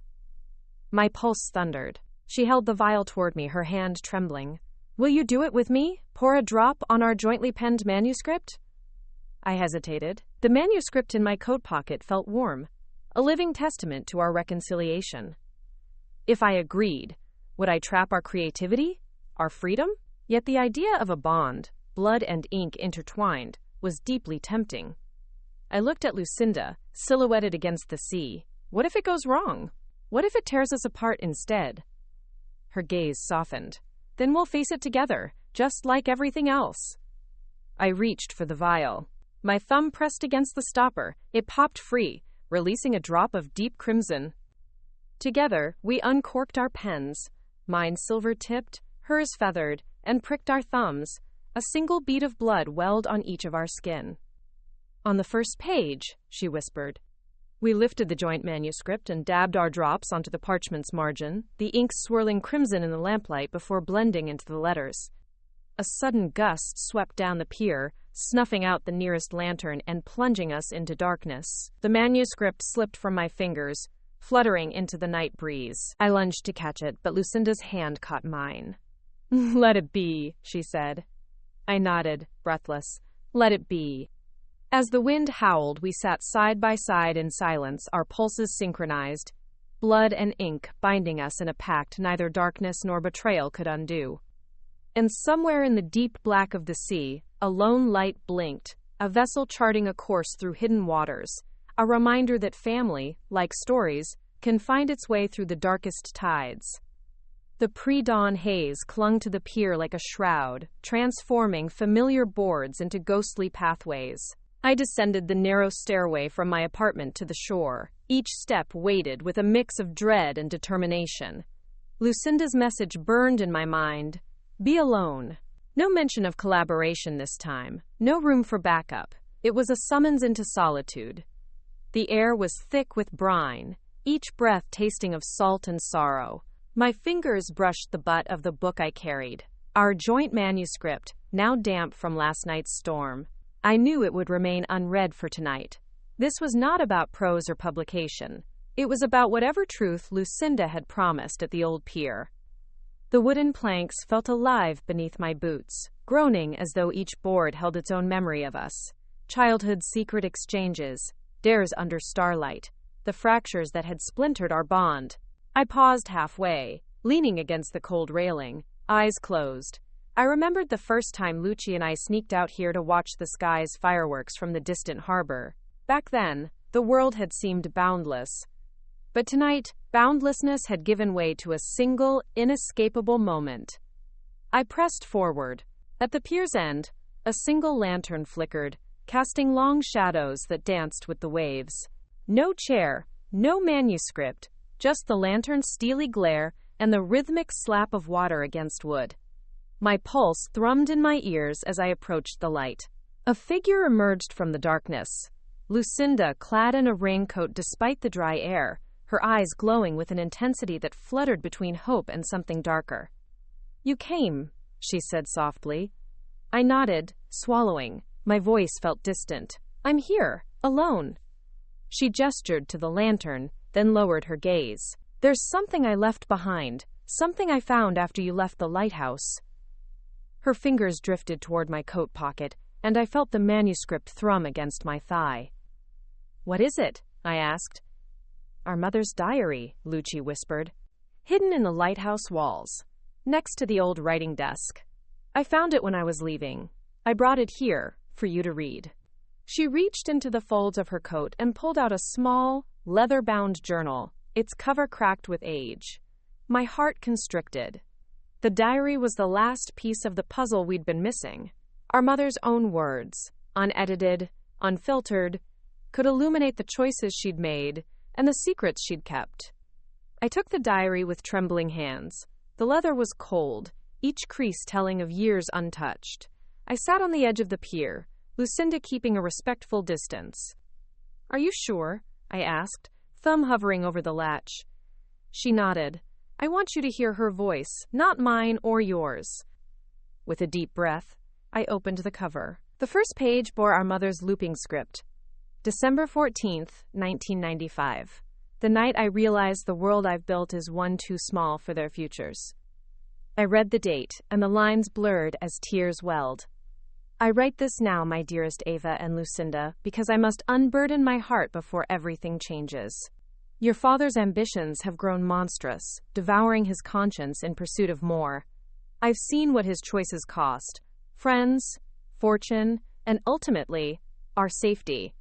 My pulse thundered. She held the vial toward me, her hand trembling. Will you do it with me? Pour a drop on our jointly penned manuscript? I hesitated. The manuscript in my coat pocket felt warm, a living testament to our reconciliation. If I agreed, would I trap our creativity? Our freedom? Yet the idea of a bond, blood and ink intertwined, was deeply tempting. I looked at Lucinda, silhouetted against the sea. What if it goes wrong? What if it tears us apart instead? Her gaze softened. Then we'll face it together, just like everything else. I reached for the vial. My thumb pressed against the stopper. It popped free, releasing a drop of deep crimson. Together, we uncorked our pens, mine silver-tipped, hers feathered, and pricked our thumbs. A single bead of blood welled on each of our skin. On the first page, she whispered. We lifted the joint manuscript and dabbed our drops onto the parchment's margin, the ink swirling crimson in the lamplight before blending into the letters. A sudden gust swept down the pier, snuffing out the nearest lantern and plunging us into darkness. The manuscript slipped from my fingers, fluttering into the night breeze. I lunged to catch it, but Lucinda's hand caught mine. Let it be, she said. I nodded, breathless. Let it be. As the wind howled, we sat side by side in silence, our pulses synchronized, blood and ink binding us in a pact neither darkness nor betrayal could undo. And somewhere in the deep black of the sea, a lone light blinked, a vessel charting a course through hidden waters, a reminder that family, like stories, can find its way through the darkest tides. The pre-dawn haze clung to the pier like a shroud, transforming familiar boards into ghostly pathways. I descended the narrow stairway from my apartment to the shore, each step weighted with a mix of dread and determination. Lucinda's message burned in my mind. Be alone. No mention of collaboration this time, no room for backup. It was a summons into solitude. The air was thick with brine, each breath tasting of salt and sorrow. My fingers brushed the butt of the book I carried, our joint manuscript, now damp from last night's storm. I knew it would remain unread for tonight. This was not about prose or publication. It was about whatever truth Lucinda had promised at the old pier. The wooden planks felt alive beneath my boots, groaning as though each board held its own memory of us. Childhood's secret exchanges, dares under starlight, the fractures that had splintered our bond. I paused halfway, leaning against the cold railing, eyes closed. I remembered the first time Lucci and I sneaked out here to watch the sky's fireworks from the distant harbor. Back then, the world had seemed boundless. But tonight, boundlessness had given way to a single, inescapable moment. I pressed forward. At the pier's end, a single lantern flickered, casting long shadows that danced with the waves. No chair, no manuscript, just the lantern's steely glare and the rhythmic slap of water against wood. My pulse thrummed in my ears as I approached the light. A figure emerged from the darkness. Lucinda, clad in a raincoat despite the dry air, her eyes glowing with an intensity that fluttered between hope and something darker. You came, she said softly. I nodded, swallowing. My voice felt distant. I'm here, alone. She gestured to the lantern, then lowered her gaze. There's something I left behind, something I found after you left the lighthouse. Her fingers drifted toward my coat pocket, and I felt the manuscript thrum against my thigh. What is it? I asked. Our mother's diary, Lucci whispered. Hidden in the lighthouse walls, next to the old writing desk. I found it when I was leaving. I brought it here, for you to read. She reached into the folds of her coat and pulled out a small, leather-bound journal, its cover cracked with age. My heart constricted. The diary was the last piece of the puzzle we'd been missing. Our mother's own words, unedited, unfiltered, could illuminate the choices she'd made and the secrets she'd kept. I took the diary with trembling hands. The leather was cold, each crease telling of years untouched. I sat on the edge of the pier, Lucinda keeping a respectful distance. Are you sure? I asked, thumb hovering over the latch. She nodded. I want you to hear her voice, not mine or yours. With a deep breath, I opened the cover. The first page bore our mother's looping script. December 14th, 1995. The night I realized the world I've built is one too small for their futures. I read the date, and the lines blurred as tears welled. I write this now, my dearest Ava and Lucinda, because I must unburden my heart before everything changes. Your father's ambitions have grown monstrous, devouring his conscience in pursuit of more. I've seen what his choices cost: friends, fortune, and ultimately, our safety.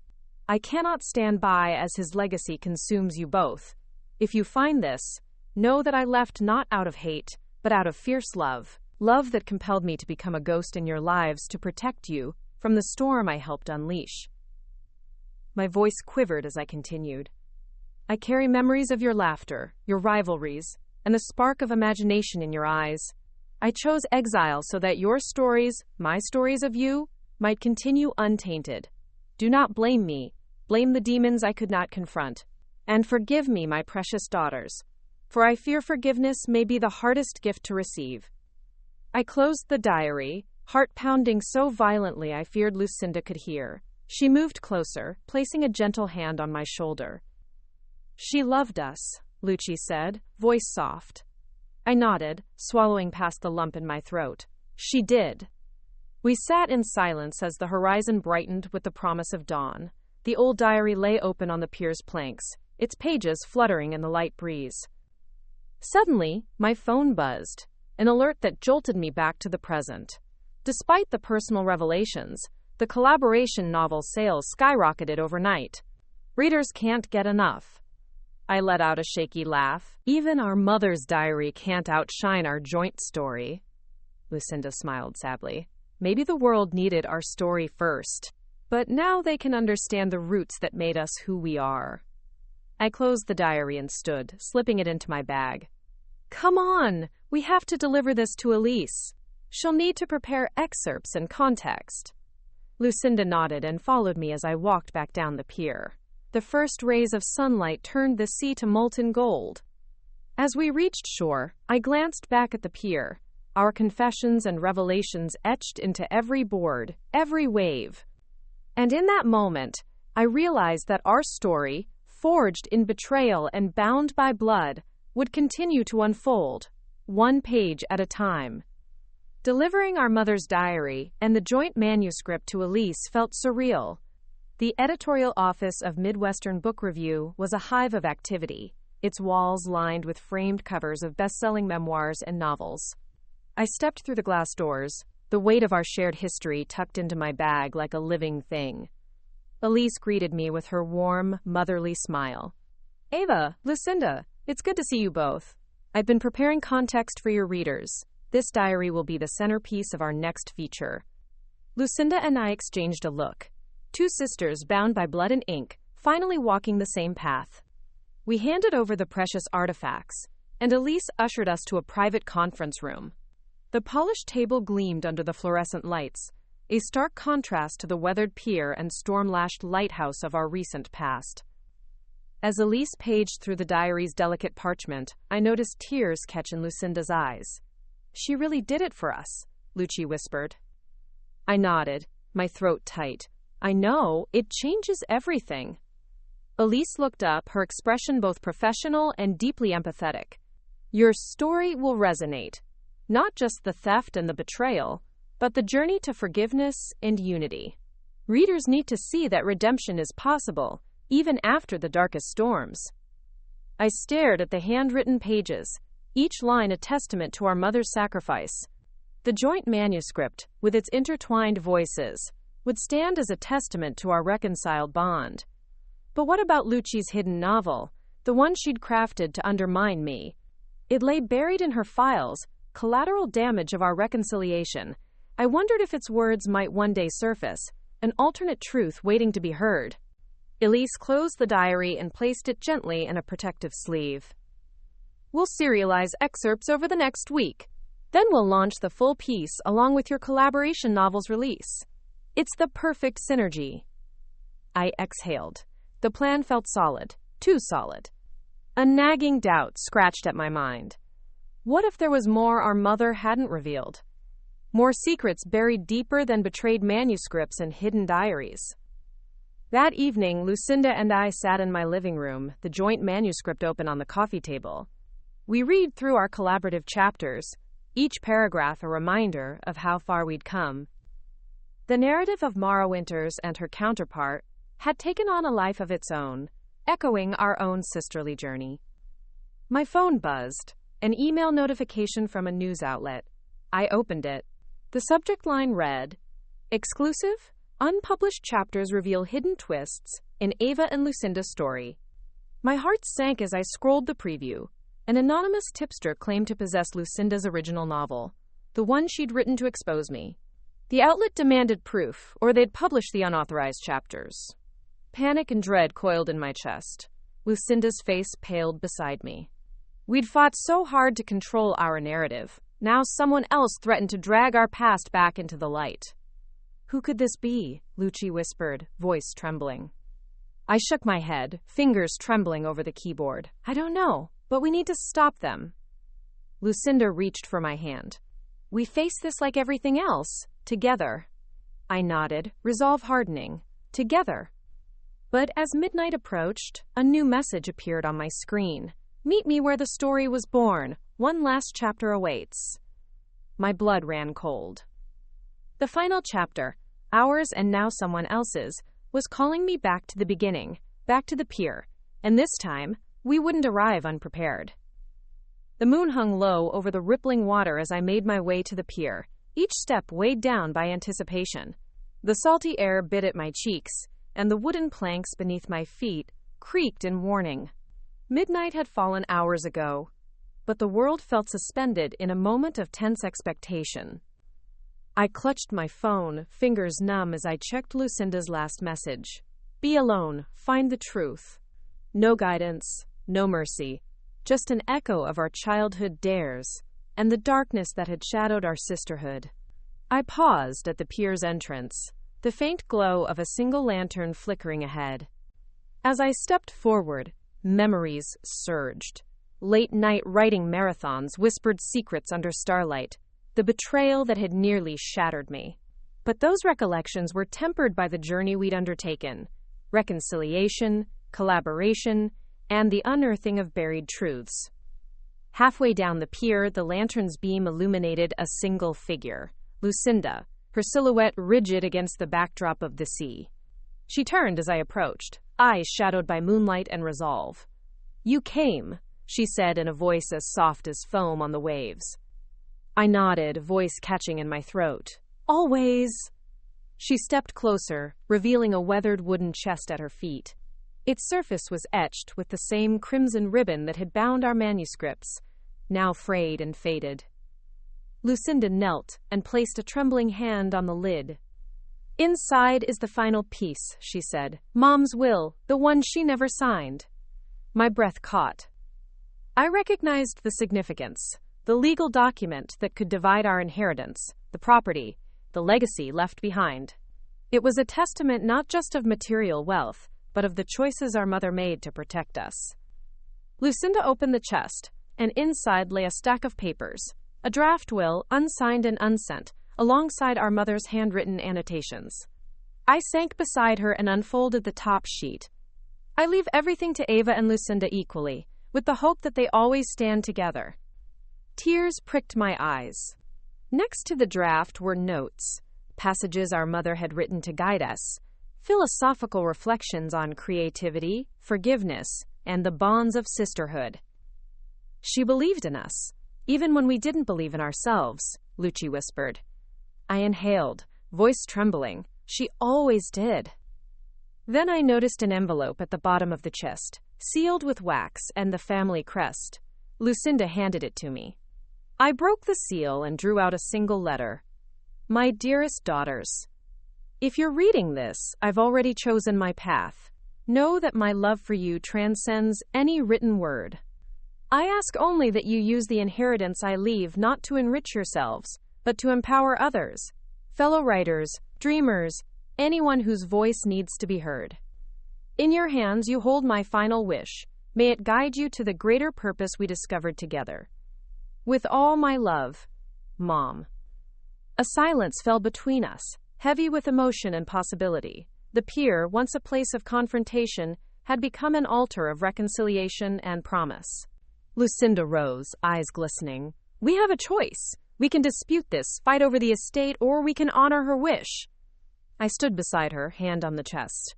I cannot stand by as his legacy consumes you both. If you find this, know that I left not out of hate, but out of fierce love. Love that compelled me to become a ghost in your lives to protect you from the storm I helped unleash. My voice quivered as I continued. I carry memories of your laughter, your rivalries, and the spark of imagination in your eyes. I chose exile so that your stories, my stories of you, might continue untainted. Do not blame me. Blame the demons I could not confront. And forgive me, my precious daughters, for I fear forgiveness may be the hardest gift to receive. I closed the diary, heart pounding so violently I feared Lucinda could hear. She moved closer, placing a gentle hand on my shoulder. She loved us, Lucci said, voice soft. I nodded, swallowing past the lump in my throat. She did. We sat in silence as the horizon brightened with the promise of dawn. The old diary lay open on the pier's planks, its pages fluttering in the light breeze. Suddenly, my phone buzzed, an alert that jolted me back to the present. Despite the personal revelations, the collaboration novel sales skyrocketed overnight. Readers can't get enough. I let out a shaky laugh. Even our mother's diary can't outshine our joint story. Lucinda smiled sadly. Maybe the world needed our story first, but now they can understand the roots that made us who we are. I closed the diary and stood, slipping it into my bag. Come on, we have to deliver this to Elise. She'll need to prepare excerpts and context. Lucinda nodded and followed me as I walked back down the pier. The first rays of sunlight turned the sea to molten gold. As we reached shore, I glanced back at the pier, our confessions and revelations etched into every board, every wave. And in that moment, I realized that our story, forged in betrayal and bound by blood, would continue to unfold, one page at a time. Delivering our mother's diary and the joint manuscript to Elise felt surreal. The editorial office of Midwestern Book Review was a hive of activity, its walls lined with framed covers of best-selling memoirs and novels. I stepped through the glass doors, the weight of our shared history tucked into my bag like a living thing. Elise greeted me with her warm, motherly smile. Ava, Lucinda, it's good to see you both. I've been preparing context for your readers. This diary will be the centerpiece of our next feature. Lucinda and I exchanged a look. Two sisters bound by blood and ink, finally walking the same path. We handed over the precious artifacts, and Elise ushered us to a private conference room. The polished table gleamed under the fluorescent lights, a stark contrast to the weathered pier and storm-lashed lighthouse of our recent past. As Elise paged through the diary's delicate parchment, I noticed tears catch in Lucinda's eyes. She really did it for us, Lucci whispered. I nodded, my throat tight. I know, it changes everything. Elise looked up, her expression both professional and deeply empathetic. Your story will resonate. Not just the theft and the betrayal, but the journey to forgiveness and unity. Readers need to see that redemption is possible, even after the darkest storms. I stared at the handwritten pages, each line a testament to our mother's sacrifice. The joint manuscript, with its intertwined voices, would stand as a testament to our reconciled bond. But what about Lucci's hidden novel, the one she'd crafted to undermine me? It lay buried in her files, collateral damage of our reconciliation. I wondered if its words might one day surface, an alternate truth waiting to be heard. Elise closed the diary and placed it gently in a protective sleeve. We'll serialize excerpts over the next week. Then we'll launch the full piece along with your collaboration novel's release. It's the perfect synergy. I exhaled. The plan felt solid, too solid. A nagging doubt scratched at my mind. What if there was more our mother hadn't revealed? More secrets buried deeper than betrayed manuscripts and hidden diaries? That evening, Lucinda and I sat in my living room, the joint manuscript open on the coffee table. We read through our collaborative chapters, each paragraph a reminder of how far we'd come. The narrative of Mara Winters and her counterpart had taken on a life of its own, echoing our own sisterly journey. My phone buzzed, an email notification from a news outlet. I opened it. The subject line read, "Exclusive? Unpublished chapters reveal hidden twists in Ava and Lucinda's story." My heart sank as I scrolled the preview. An anonymous tipster claimed to possess Lucinda's original novel, the one she'd written to expose me. The outlet demanded proof, or they'd publish the unauthorized chapters. Panic and dread coiled in my chest. Lucinda's face paled beside me. We'd fought so hard to control our narrative. Now someone else threatened to drag our past back into the light. "Who could this be?" Lucci whispered, voice trembling. I shook my head, fingers trembling over the keyboard. "I don't know, but we need to stop them." Lucinda reached for my hand. "We face this like everything else, together." I nodded, resolve hardening. Together. But as midnight approached, a new message appeared on my screen. "Meet me where the story was born. One last chapter awaits." My blood ran cold. The final chapter, ours and now someone else's, was calling me back to the beginning, back to the pier, and this time, we wouldn't arrive unprepared. The moon hung low over the rippling water as I made my way to the pier, each step weighed down by anticipation. The salty air bit at my cheeks, and the wooden planks beneath my feet creaked in warning. Midnight had fallen hours ago, but the world felt suspended in a moment of tense expectation. I clutched my phone, fingers numb as I checked Lucinda's last message. "Be alone, find the truth." No guidance, no mercy, just an echo of our childhood dares, and the darkness that had shadowed our sisterhood. I paused at the pier's entrance, the faint glow of a single lantern flickering ahead. As I stepped forward, memories surged. Late-night writing marathons whispered secrets under starlight, the betrayal that had nearly shattered me. But those recollections were tempered by the journey we'd undertaken: reconciliation, collaboration, and the unearthing of buried truths. Halfway down the pier, the lantern's beam illuminated a single figure, Lucinda, her silhouette rigid against the backdrop of the sea. She turned as I approached, eyes shadowed by moonlight and resolve. "You came," she said in a voice as soft as foam on the waves. I nodded, voice catching in my throat. "Always." She stepped closer, revealing a weathered wooden chest at her feet. Its surface was etched with the same crimson ribbon that had bound our manuscripts, now frayed and faded. Lucinda knelt and placed a trembling hand on the lid. "Inside is the final piece," she said. "Mom's will, the one she never signed." My breath caught. I recognized the significance, the legal document that could divide our inheritance, the property, the legacy left behind. It was a testament not just of material wealth, but of the choices our mother made to protect us. Lucinda opened the chest, and inside lay a stack of papers, a draft will, unsigned and unsent, alongside our mother's handwritten annotations. I sank beside her and unfolded the top sheet. "I leave everything to Ava and Lucinda equally, with the hope that they always stand together." Tears pricked my eyes. Next to the draft were notes, passages our mother had written to guide us, philosophical reflections on creativity, forgiveness, and the bonds of sisterhood. "She believed in us, even when we didn't believe in ourselves," Lucci whispered. I inhaled, voice trembling. "She always did." Then I noticed an envelope at the bottom of the chest, sealed with wax and the family crest. Lucinda handed it to me. I broke the seal and drew out a single letter. "My dearest daughters, if you're reading this, I've already chosen my path. Know that my love for you transcends any written word. I ask only that you use the inheritance I leave not to enrich yourselves, but to empower others, fellow writers, dreamers, anyone whose voice needs to be heard. In your hands you hold my final wish. May it guide you to the greater purpose we discovered together. With all my love, Mom." A silence fell between us, heavy with emotion and possibility. The pier, once a place of confrontation, had become an altar of reconciliation and promise. Lucinda rose, eyes glistening. "We have a choice. We can dispute this, fight over the estate, or we can honor her wish." I stood beside her, hand on the chest.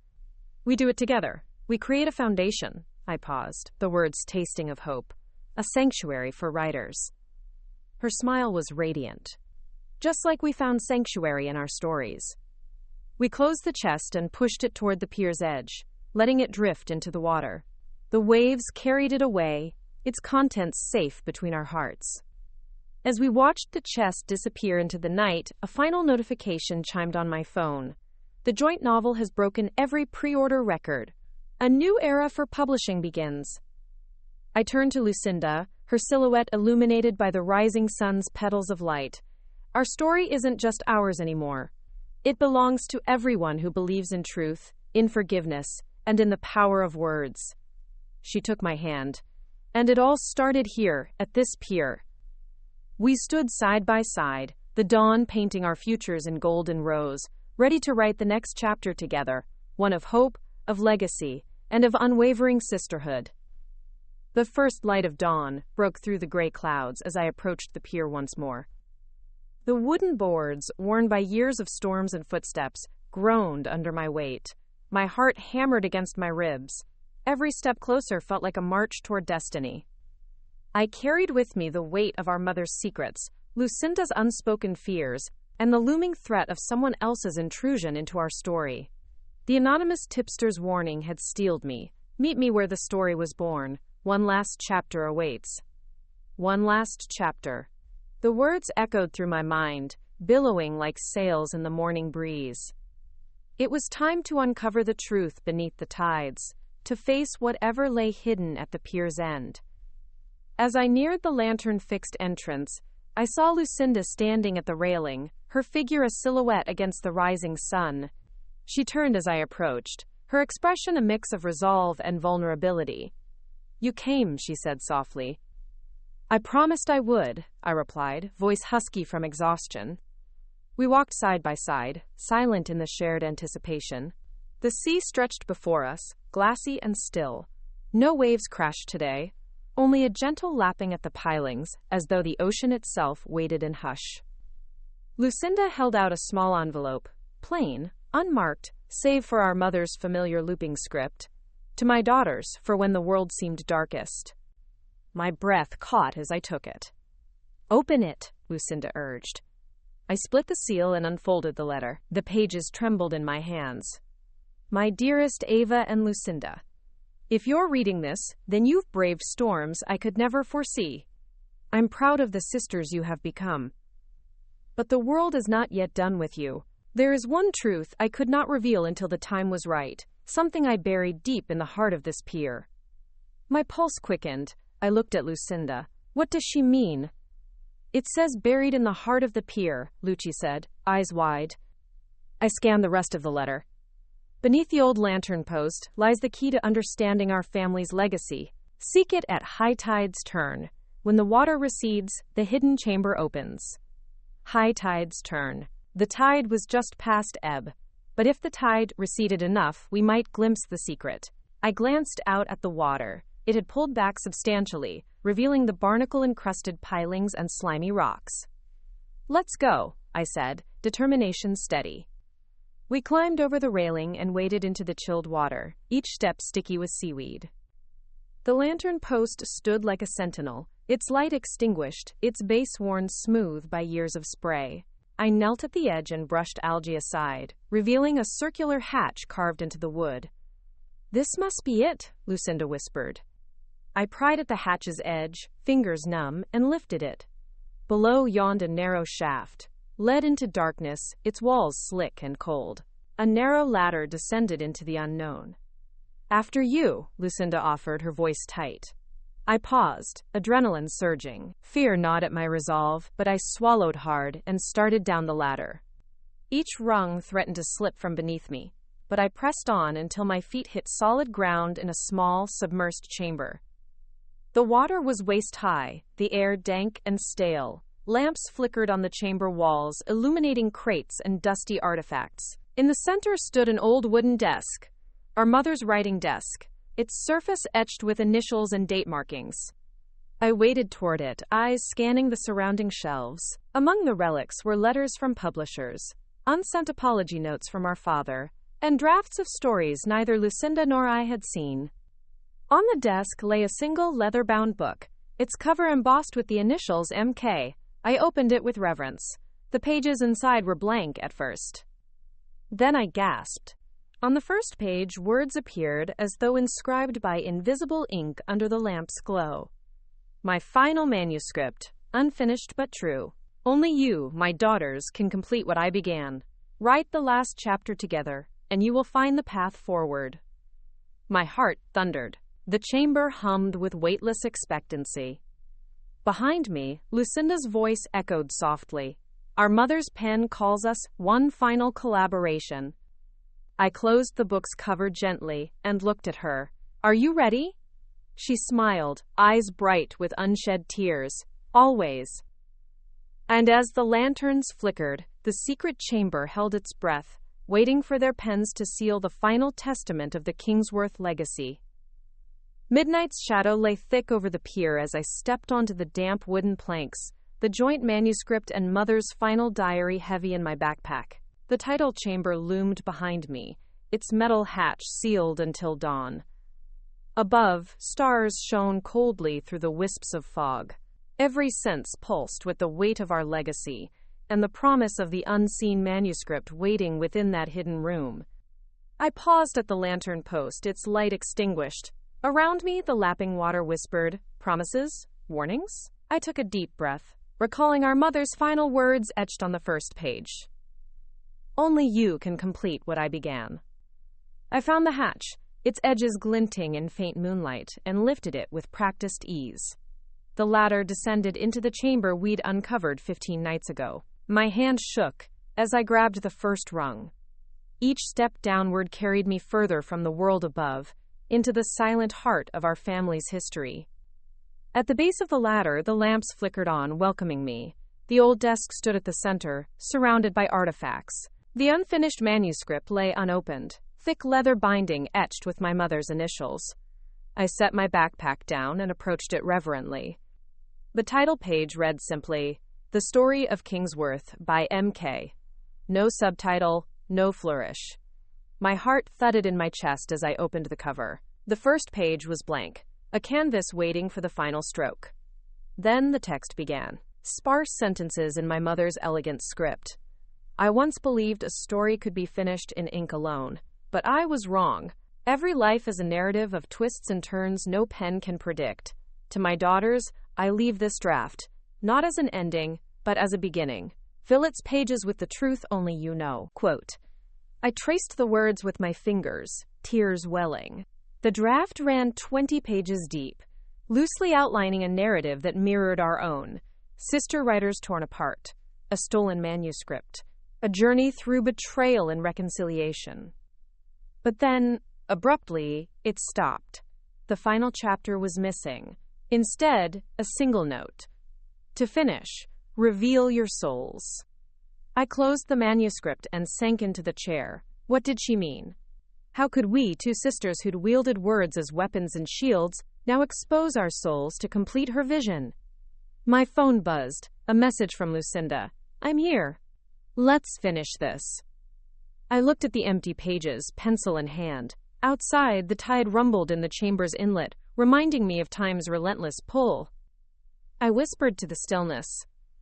"We do it together. We create a foundation." I paused, the words tasting of hope. "A sanctuary for writers." Her smile was radiant. "Just like we found sanctuary in our stories." We closed the chest and pushed it toward the pier's edge, letting it drift into the water. The waves carried it away, its contents safe between our hearts. As we watched the chest disappear into the night, a final notification chimed on my phone. "The joint novel has broken every pre-order record. A new era for publishing begins." I turned to Lucinda, her silhouette illuminated by the rising sun's petals of light. "Our story isn't just ours anymore. It belongs to everyone who believes in truth, in forgiveness, and in the power of words." She took my hand. "And it all started here, at this pier." We stood side by side, the dawn painting our futures in gold and rose, ready to write the next chapter together, one of hope, of legacy, and of unwavering sisterhood. The first light of dawn broke through the gray clouds as I approached the pier once more. The wooden boards, worn by years of storms and footsteps, groaned under my weight. My heart hammered against my ribs. Every step closer felt like a march toward destiny. I carried with me the weight of our mother's secrets, Lucinda's unspoken fears, and the looming threat of someone else's intrusion into our story. The anonymous tipster's warning had steeled me. Meet me where the story was born. One last chapter awaits. One last chapter. The words echoed through my mind, billowing like sails in the morning breeze. It was time to uncover the truth beneath the tides, to face whatever lay hidden at the pier's end. As I neared the lantern-fixed entrance, I saw Lucinda standing at the railing, her figure a silhouette against the rising sun. She turned as I approached, her expression a mix of resolve and vulnerability. "You came," she said softly. "I promised I would," I replied, voice husky from exhaustion. We walked side by side, silent in the shared anticipation. The sea stretched before us, glassy and still. No waves crashed today, only a gentle lapping at the pilings, as though the ocean itself waited in hush. Lucinda held out a small envelope, plain, unmarked, save for our mother's familiar looping script. "To my daughters, for when the world seemed darkest." My breath caught as I took it. "Open it," Lucinda urged. I split the seal and unfolded the letter. The pages trembled in my hands. "My dearest Ava and Lucinda, if you're reading this, then you've braved storms I could never foresee. I'm proud of the sisters you have become. But the world is not yet done with you. There is one truth I could not reveal until the time was right, something I buried deep in the heart of this pier." My pulse quickened. I looked at Lucinda. "What does she mean?" "It says buried in the heart of the pier," Lucci said, eyes wide. I scanned the rest of the letter. "Beneath the old lantern post lies the key to understanding our family's legacy. Seek it at high tide's turn. When the water recedes, the hidden chamber opens." High tide's turn. The tide was just past ebb. But if the tide receded enough, we might glimpse the secret. I glanced out at the water. It had pulled back substantially, revealing the barnacle-encrusted pilings and slimy rocks. "Let's go," I said, determination steady. We climbed over the railing and waded into the chilled water, each step sticky with seaweed. The lantern post stood like a sentinel, its light extinguished, its base worn smooth by years of spray. I knelt at the edge and brushed algae aside, revealing a circular hatch carved into the wood. "This must be it," Lucinda whispered. I pried at the hatch's edge, fingers numb, and lifted it. Below yawned a narrow shaft, led into darkness, its walls slick and cold. A narrow ladder descended into the unknown. "After you," Lucinda offered, her voice tight. I paused, adrenaline surging. Fear gnawed at my resolve, but I swallowed hard and started down the ladder. Each rung threatened to slip from beneath me, but I pressed on until my feet hit solid ground in a small, submersed chamber. The water was waist-high, the air dank and stale. Lamps flickered on the chamber walls, illuminating crates and dusty artifacts. In the center stood an old wooden desk, our mother's writing desk, its surface etched with initials and date markings. I waded toward it, eyes scanning the surrounding shelves. Among the relics were letters from publishers, unsent apology notes from our father, and drafts of stories neither Lucinda nor I had seen. On the desk lay a single leather-bound book, its cover embossed with the initials MK. I opened it with reverence. The pages inside were blank at first. Then I gasped. On the first page, words appeared as though inscribed by invisible ink under the lamp's glow. My final manuscript, unfinished but true. Only you, my daughters, can complete what I began. Write the last chapter together, and you will find the path forward. My heart thundered. The chamber hummed with weightless expectancy. Behind me, Lucinda's voice echoed softly. Our mother's pen calls us one final collaboration. I closed the book's cover gently and looked at her. Are you ready? She smiled, eyes bright with unshed tears. Always. And as the lanterns flickered, the secret chamber held its breath, waiting for their pens to seal the final testament of the Kingsworth legacy. Midnight's shadow lay thick over the pier as I stepped onto the damp wooden planks, the joint manuscript and mother's final diary heavy in my backpack. The title chamber loomed behind me, its metal hatch sealed until dawn. Above, stars shone coldly through the wisps of fog. Every sense pulsed with the weight of our legacy, and the promise of the unseen manuscript waiting within that hidden room. I paused at the lantern post, its light extinguished. Around me, the lapping water whispered, promises? Warnings? I took a deep breath, recalling our mother's final words etched on the first page. Only you can complete what I began. I found the hatch, its edges glinting in faint moonlight, and lifted it with practiced ease. The ladder descended into the chamber we'd uncovered 15 nights ago. My hand shook as I grabbed the first rung. Each step downward carried me further from the world above, into the silent heart of our family's history. At the base of the ladder, the lamps flickered on, welcoming me. The old desk stood at the center, surrounded by artifacts. The unfinished manuscript lay unopened, thick leather binding etched with my mother's initials. I set my backpack down and approached it reverently. The title page read simply, The Story of Kingsworth by M.K. No subtitle, no flourish. My heart thudded in my chest as I opened the cover. The first page was blank, a canvas waiting for the final stroke. Then the text began, sparse sentences in my mother's elegant script. I once believed a story could be finished in ink alone, but I was wrong. Every life is a narrative of twists and turns no pen can predict. To my daughters, I leave this draft, not as an ending, but as a beginning. Fill its pages with the truth only you know. Quote, I traced the words with my fingers, tears welling. The draft ran 20 pages deep, loosely outlining a narrative that mirrored our own. Sister writers torn apart, a stolen manuscript, a journey through betrayal and reconciliation. But then, abruptly, it stopped. The final chapter was missing. Instead, a single note. To finish, reveal your souls. I closed the manuscript and sank into the chair. What did she mean? How could we, two sisters who'd wielded words as weapons and shields, now expose our souls to complete her vision? My phone buzzed, a message from Lucinda. I'm here. Let's finish this. I looked at the empty pages, pencil in hand. Outside, the tide rumbled in the chamber's inlet, reminding me of time's relentless pull. I whispered to the stillness,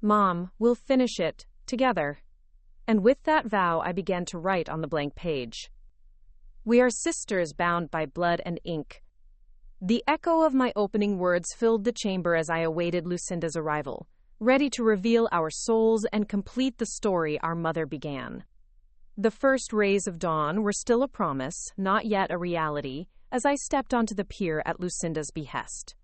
Mom, we'll finish it, together. And with that vow, I began to write on the blank page. We are sisters bound by blood and ink. The echo of my opening words filled the chamber as I awaited Lucinda's arrival, ready to reveal our souls and complete the story our mother began. The first rays of dawn were still a promise, not yet a reality, as I stepped onto the pier at Lucinda's behest.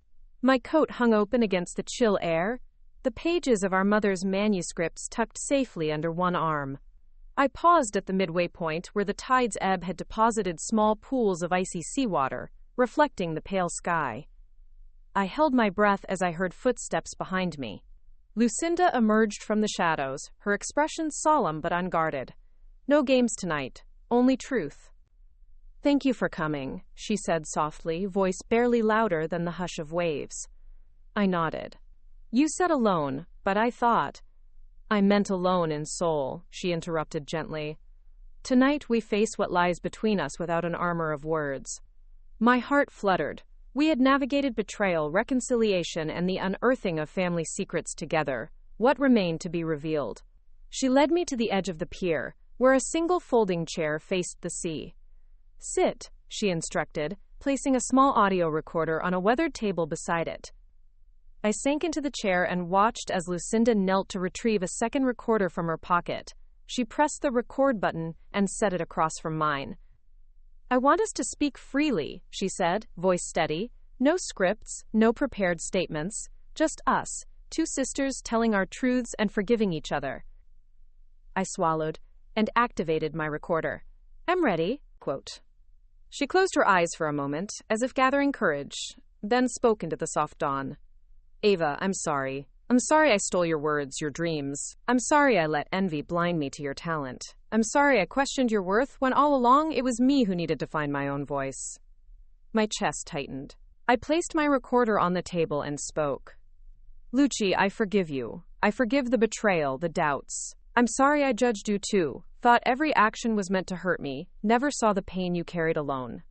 My coat hung open against the chill air, the pages of our mother's manuscripts tucked safely under one arm. I paused at the midway point where the tide's ebb had deposited small pools of icy seawater, reflecting the pale sky. I held my breath as I heard footsteps behind me. Lucinda emerged from the shadows, her expression solemn but unguarded. No games tonight, only truth. Thank you for coming, she said softly, voice barely louder than the hush of waves. I nodded. You said alone, but I thought. I meant alone in soul, she interrupted gently. Tonight we face what lies between us without an armor of words. My heart fluttered. We had navigated betrayal, reconciliation, and the unearthing of family secrets together. What remained to be revealed? She led me to the edge of the pier, where a single folding chair faced the sea. Sit, she instructed, placing a small audio recorder on a weathered table beside it. I sank into the chair and watched as Lucinda knelt to retrieve a second recorder from her pocket. She pressed the record button and set it across from mine. I want us to speak freely, she said, voice steady. No scripts, no prepared statements, just us, two sisters telling our truths and forgiving each other. I swallowed and activated my recorder. I'm ready, quote. She closed her eyes for a moment, as if gathering courage, then spoke into the soft dawn. Ava, I'm sorry. I'm sorry I stole your words, your dreams. I'm sorry I let envy blind me to your talent. I'm sorry I questioned your worth when all along it was me who needed to find my own voice. My chest tightened. I placed my recorder on the table and spoke. Lucci, I forgive you. I forgive the betrayal, the doubts. I'm sorry I judged you too, thought every action was meant to hurt me, never saw the pain you carried alone.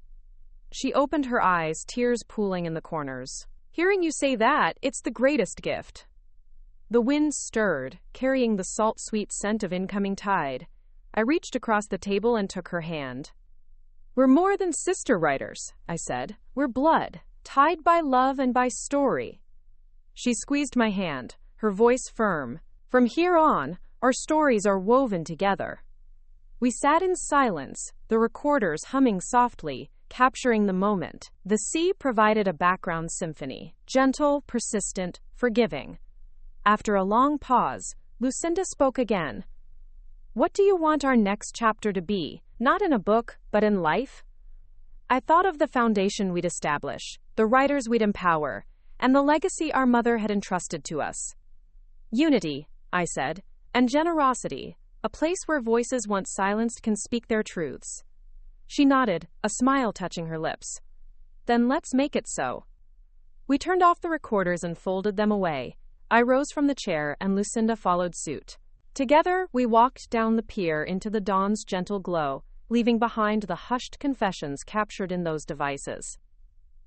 She opened her eyes, tears pooling in the corners. Hearing you say that, it's the greatest gift. The wind stirred, carrying the salt-sweet scent of incoming tide. I reached across the table and took her hand. We're more than sister writers, I said. We're blood, tied by love and by story. She squeezed my hand, her voice firm. From here on, our stories are woven together. We sat in silence, the recorders humming softly, capturing the moment. The sea provided a background symphony, gentle, persistent, forgiving. After a long pause, Lucinda spoke again. What do you want our next chapter to be? Not in a book, but in life? I thought of the foundation we'd establish, the writers we'd empower, and the legacy our mother had entrusted to us. Unity, I said, and generosity, a place where voices once silenced can speak their truths. She nodded, a smile touching her lips. Then let's make it so. We turned off the recorders and folded them away. I rose from the chair and Lucinda followed suit. Together, we walked down the pier into the dawn's gentle glow, leaving behind the hushed confessions captured in those devices.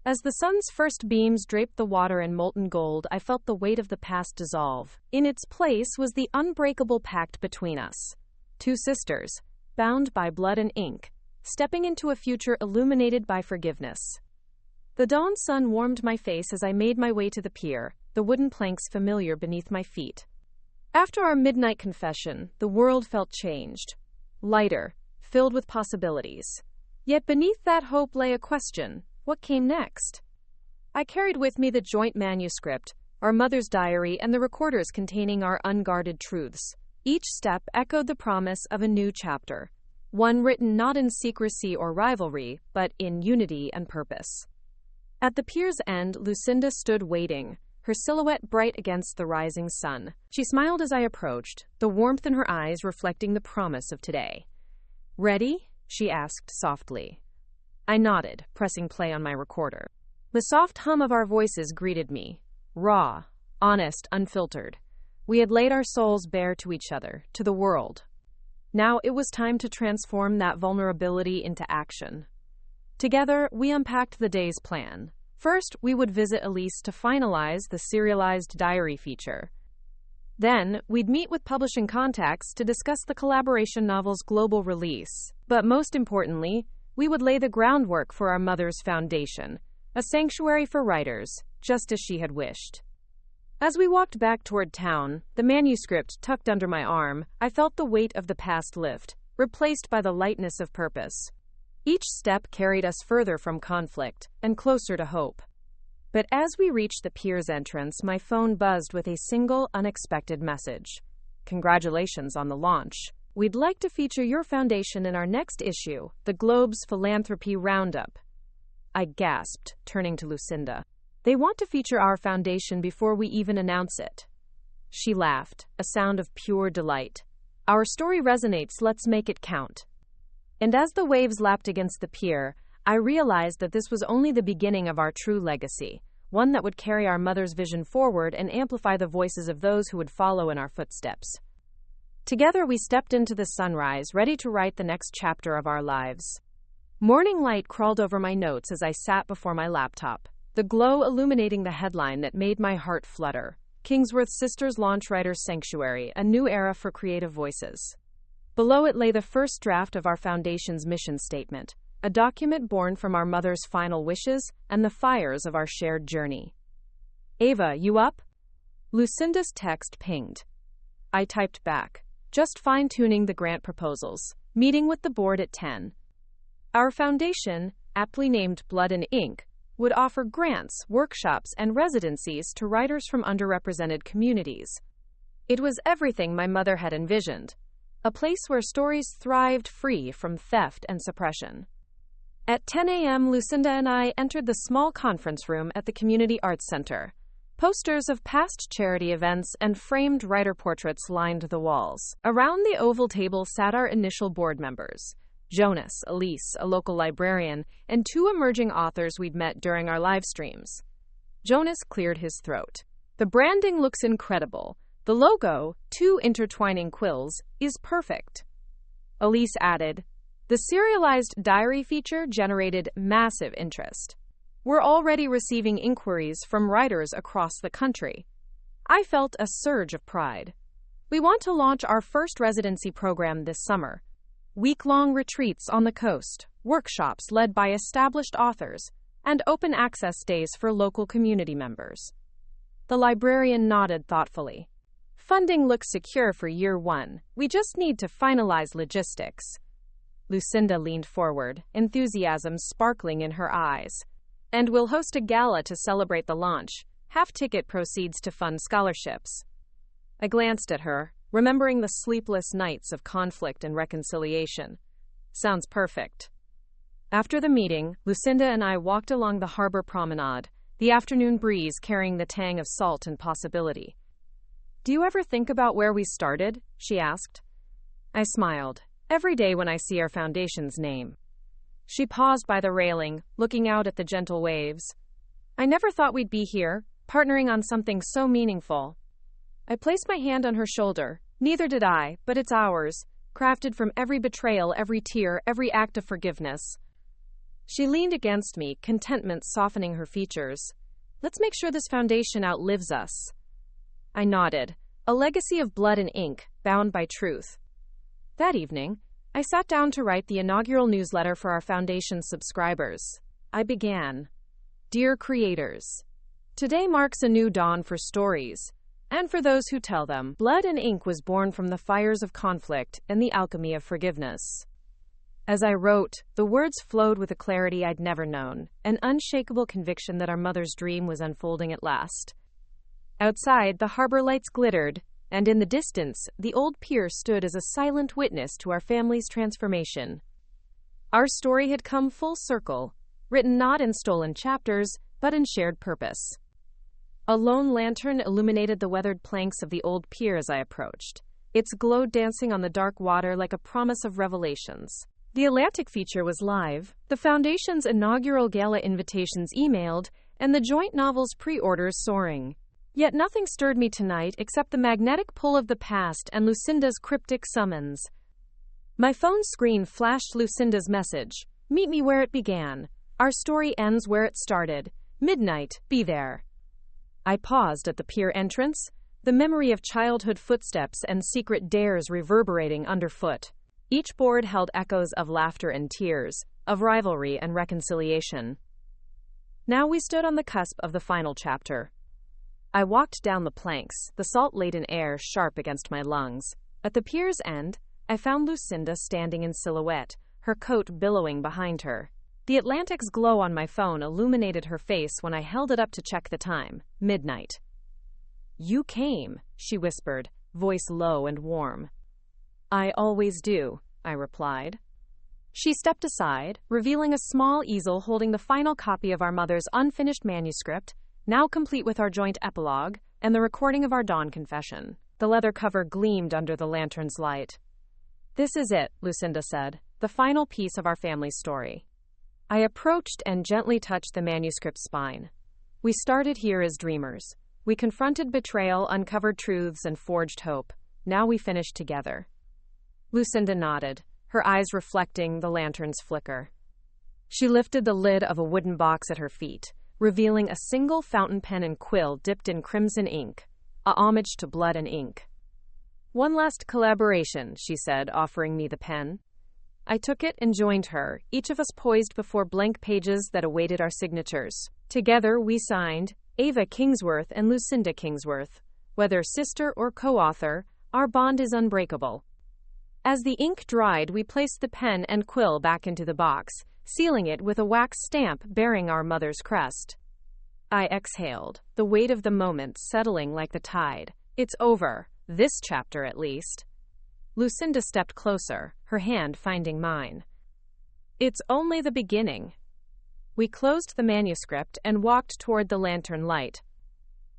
As the sun's first beams draped the water in molten gold, I felt the weight of the past dissolve. In its place was the unbreakable pact between us. Two sisters, bound by blood and ink, stepping into a future illuminated by forgiveness. The dawn sun warmed my face as I made my way to the pier, the wooden planks familiar beneath my feet. After our midnight confession, the world felt changed. Lighter, filled with possibilities. Yet beneath that hope lay a question. What came next? I carried with me the joint manuscript, our mother's diary, and the recorders containing our unguarded truths. Each step echoed the promise of a new chapter, one written not in secrecy or rivalry, but in unity and purpose. At the pier's end, Lucinda stood waiting, her silhouette bright against the rising sun. She smiled as I approached, the warmth in her eyes reflecting the promise of today. Ready? She asked softly. I nodded, pressing play on my recorder. The soft hum of our voices greeted me. Raw, honest, unfiltered. We had laid our souls bare to each other, to the world. Now it was time to transform that vulnerability into action. Together, we unpacked the day's plan. First, we would visit Elise to finalize the serialized diary feature. Then, we'd meet with publishing contacts to discuss the collaboration novel's global release. But most importantly, we would lay the groundwork for our mother's foundation, a sanctuary for writers, just as she had wished. As we walked back toward town, the manuscript tucked under my arm, I felt the weight of the past lift, replaced by the lightness of purpose. Each step carried us further from conflict and closer to hope. But as we reached the pier's entrance, my phone buzzed with a single, unexpected message. Congratulations on the launch. We'd like to feature your foundation in our next issue, the Globe's Philanthropy Roundup. I gasped, turning to Lucinda. They want to feature our foundation before we even announce it. She laughed, a sound of pure delight. Our story resonates, let's make it count. And as the waves lapped against the pier, I realized that this was only the beginning of our true legacy, one that would carry our mother's vision forward and amplify the voices of those who would follow in our footsteps. Together we stepped into the sunrise, ready to write the next chapter of our lives. Morning light crawled over my notes as I sat before my laptop, the glow illuminating the headline that made my heart flutter. Kingsworth Sisters launch Writer's Sanctuary, a new era for creative voices. Below it lay the first draft of our foundation's mission statement, a document born from our mother's final wishes and the fires of our shared journey. Ava, you up? Lucinda's text pinged. I typed back, just fine-tuning the grant proposals, meeting with the board at 10. Our foundation, aptly named Blood and Ink, would offer grants, workshops, and residencies to writers from underrepresented communities. It was everything my mother had envisioned, a place where stories thrived free from theft and suppression. At 10 a.m., Lucinda and I entered the small conference room at the Community Arts Center. Posters of past charity events and framed writer portraits lined the walls. Around the oval table sat our initial board members, Jonas, Elise, a local librarian, and 2 emerging authors we'd met during our live streams. Jonas cleared his throat. The branding looks incredible. The logo, 2 intertwining quills, is perfect. Elise added, the serialized diary feature generated massive interest. We're already receiving inquiries from writers across the country. I felt a surge of pride. We want to launch our first residency program this summer. Week-long retreats on the coast, workshops led by established authors, and open access days for local community members. The librarian nodded thoughtfully. Funding looks secure for year 1. We just need to finalize logistics. Lucinda leaned forward, enthusiasm sparkling in her eyes. And we'll host a gala to celebrate the launch. Half-ticket proceeds to fund scholarships. I glanced at her, remembering the sleepless nights of conflict and reconciliation. Sounds perfect. After the meeting, Lucinda and I walked along the harbor promenade, the afternoon breeze carrying the tang of salt and possibility. Do you ever think about where we started? She asked. I smiled. Every day when I see our foundation's name. She paused by the railing, looking out at the gentle waves. I never thought we'd be here, partnering on something so meaningful. I placed my hand on her shoulder. Neither did I, but it's ours, crafted from every betrayal, every tear, every act of forgiveness. She leaned against me, contentment softening her features. Let's make sure this foundation outlives us. I nodded. A legacy of blood and ink, bound by truth. That evening, I sat down to write the inaugural newsletter for our foundation's subscribers. I began. Dear creators, today marks a new dawn for stories, and for those who tell them. Blood and Ink was born from the fires of conflict and the alchemy of forgiveness. As I wrote, the words flowed with a clarity I'd never known, an unshakable conviction that our mother's dream was unfolding at last. Outside, the harbor lights glittered, and in the distance, the old pier stood as a silent witness to our family's transformation. Our story had come full circle, written not in stolen chapters, but in shared purpose. A lone lantern illuminated the weathered planks of the old pier as I approached, its glow dancing on the dark water like a promise of revelations. The Atlantic feature was live, the Foundation's inaugural gala invitations emailed, and the joint novel's pre-orders soaring. Yet nothing stirred me tonight except the magnetic pull of the past and Lucinda's cryptic summons. My phone screen flashed Lucinda's message. Meet me where it began. Our story ends where it started. Midnight, be there. I paused at the pier entrance, the memory of childhood footsteps and secret dares reverberating underfoot. Each board held echoes of laughter and tears, of rivalry and reconciliation. Now we stood on the cusp of the final chapter. I walked down the planks, the salt-laden air sharp against my lungs. At the pier's end, I found Lucinda standing in silhouette, her coat billowing behind her. The Atlantic's glow on my phone illuminated her face when I held it up to check the time. Midnight. You came, she whispered, voice low and warm. I always do, I replied. She stepped aside, revealing a small easel holding the final copy of our mother's unfinished manuscript, now complete with our joint epilogue, and the recording of our dawn confession. The leather cover gleamed under the lantern's light. "This is it," Lucinda said, "the final piece of our family story." I approached and gently touched the manuscript spine. We started here as dreamers. We confronted betrayal, uncovered truths, and forged hope. Now we finished together. Lucinda nodded, her eyes reflecting the lantern's flicker. She lifted the lid of a wooden box at her feet, revealing a single fountain pen and quill dipped in crimson ink, a homage to blood and ink. "One last collaboration," she said, offering me the pen. I took it and joined her, each of us poised before blank pages that awaited our signatures. Together we signed, Ava Kingsworth and Lucinda Kingsworth. Whether sister or co-author, our bond is unbreakable. As the ink dried, we placed the pen and quill back into the box, sealing it with a wax stamp bearing our mother's crest. I exhaled, the weight of the moment settling like the tide. It's over, this chapter at least. Lucinda stepped closer, her hand finding mine. "It's only the beginning." We closed the manuscript and walked toward the lantern light.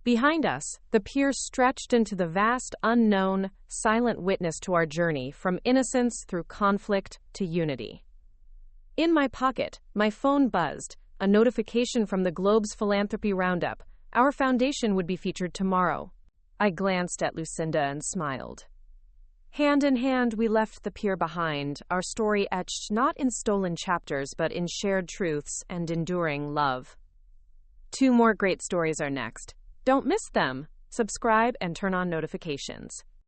Behind us, the pier stretched into the vast, unknown, silent witness to our journey from innocence through conflict to unity. In my pocket, my phone buzzed, a notification from the Globe's Philanthropy Roundup. Our foundation would be featured tomorrow. I glanced at Lucinda and smiled. Hand in hand, we left the pier behind, our story etched not in stolen chapters but in shared truths and enduring love. 2 more great stories are next. Don't miss them. Subscribe and turn on notifications.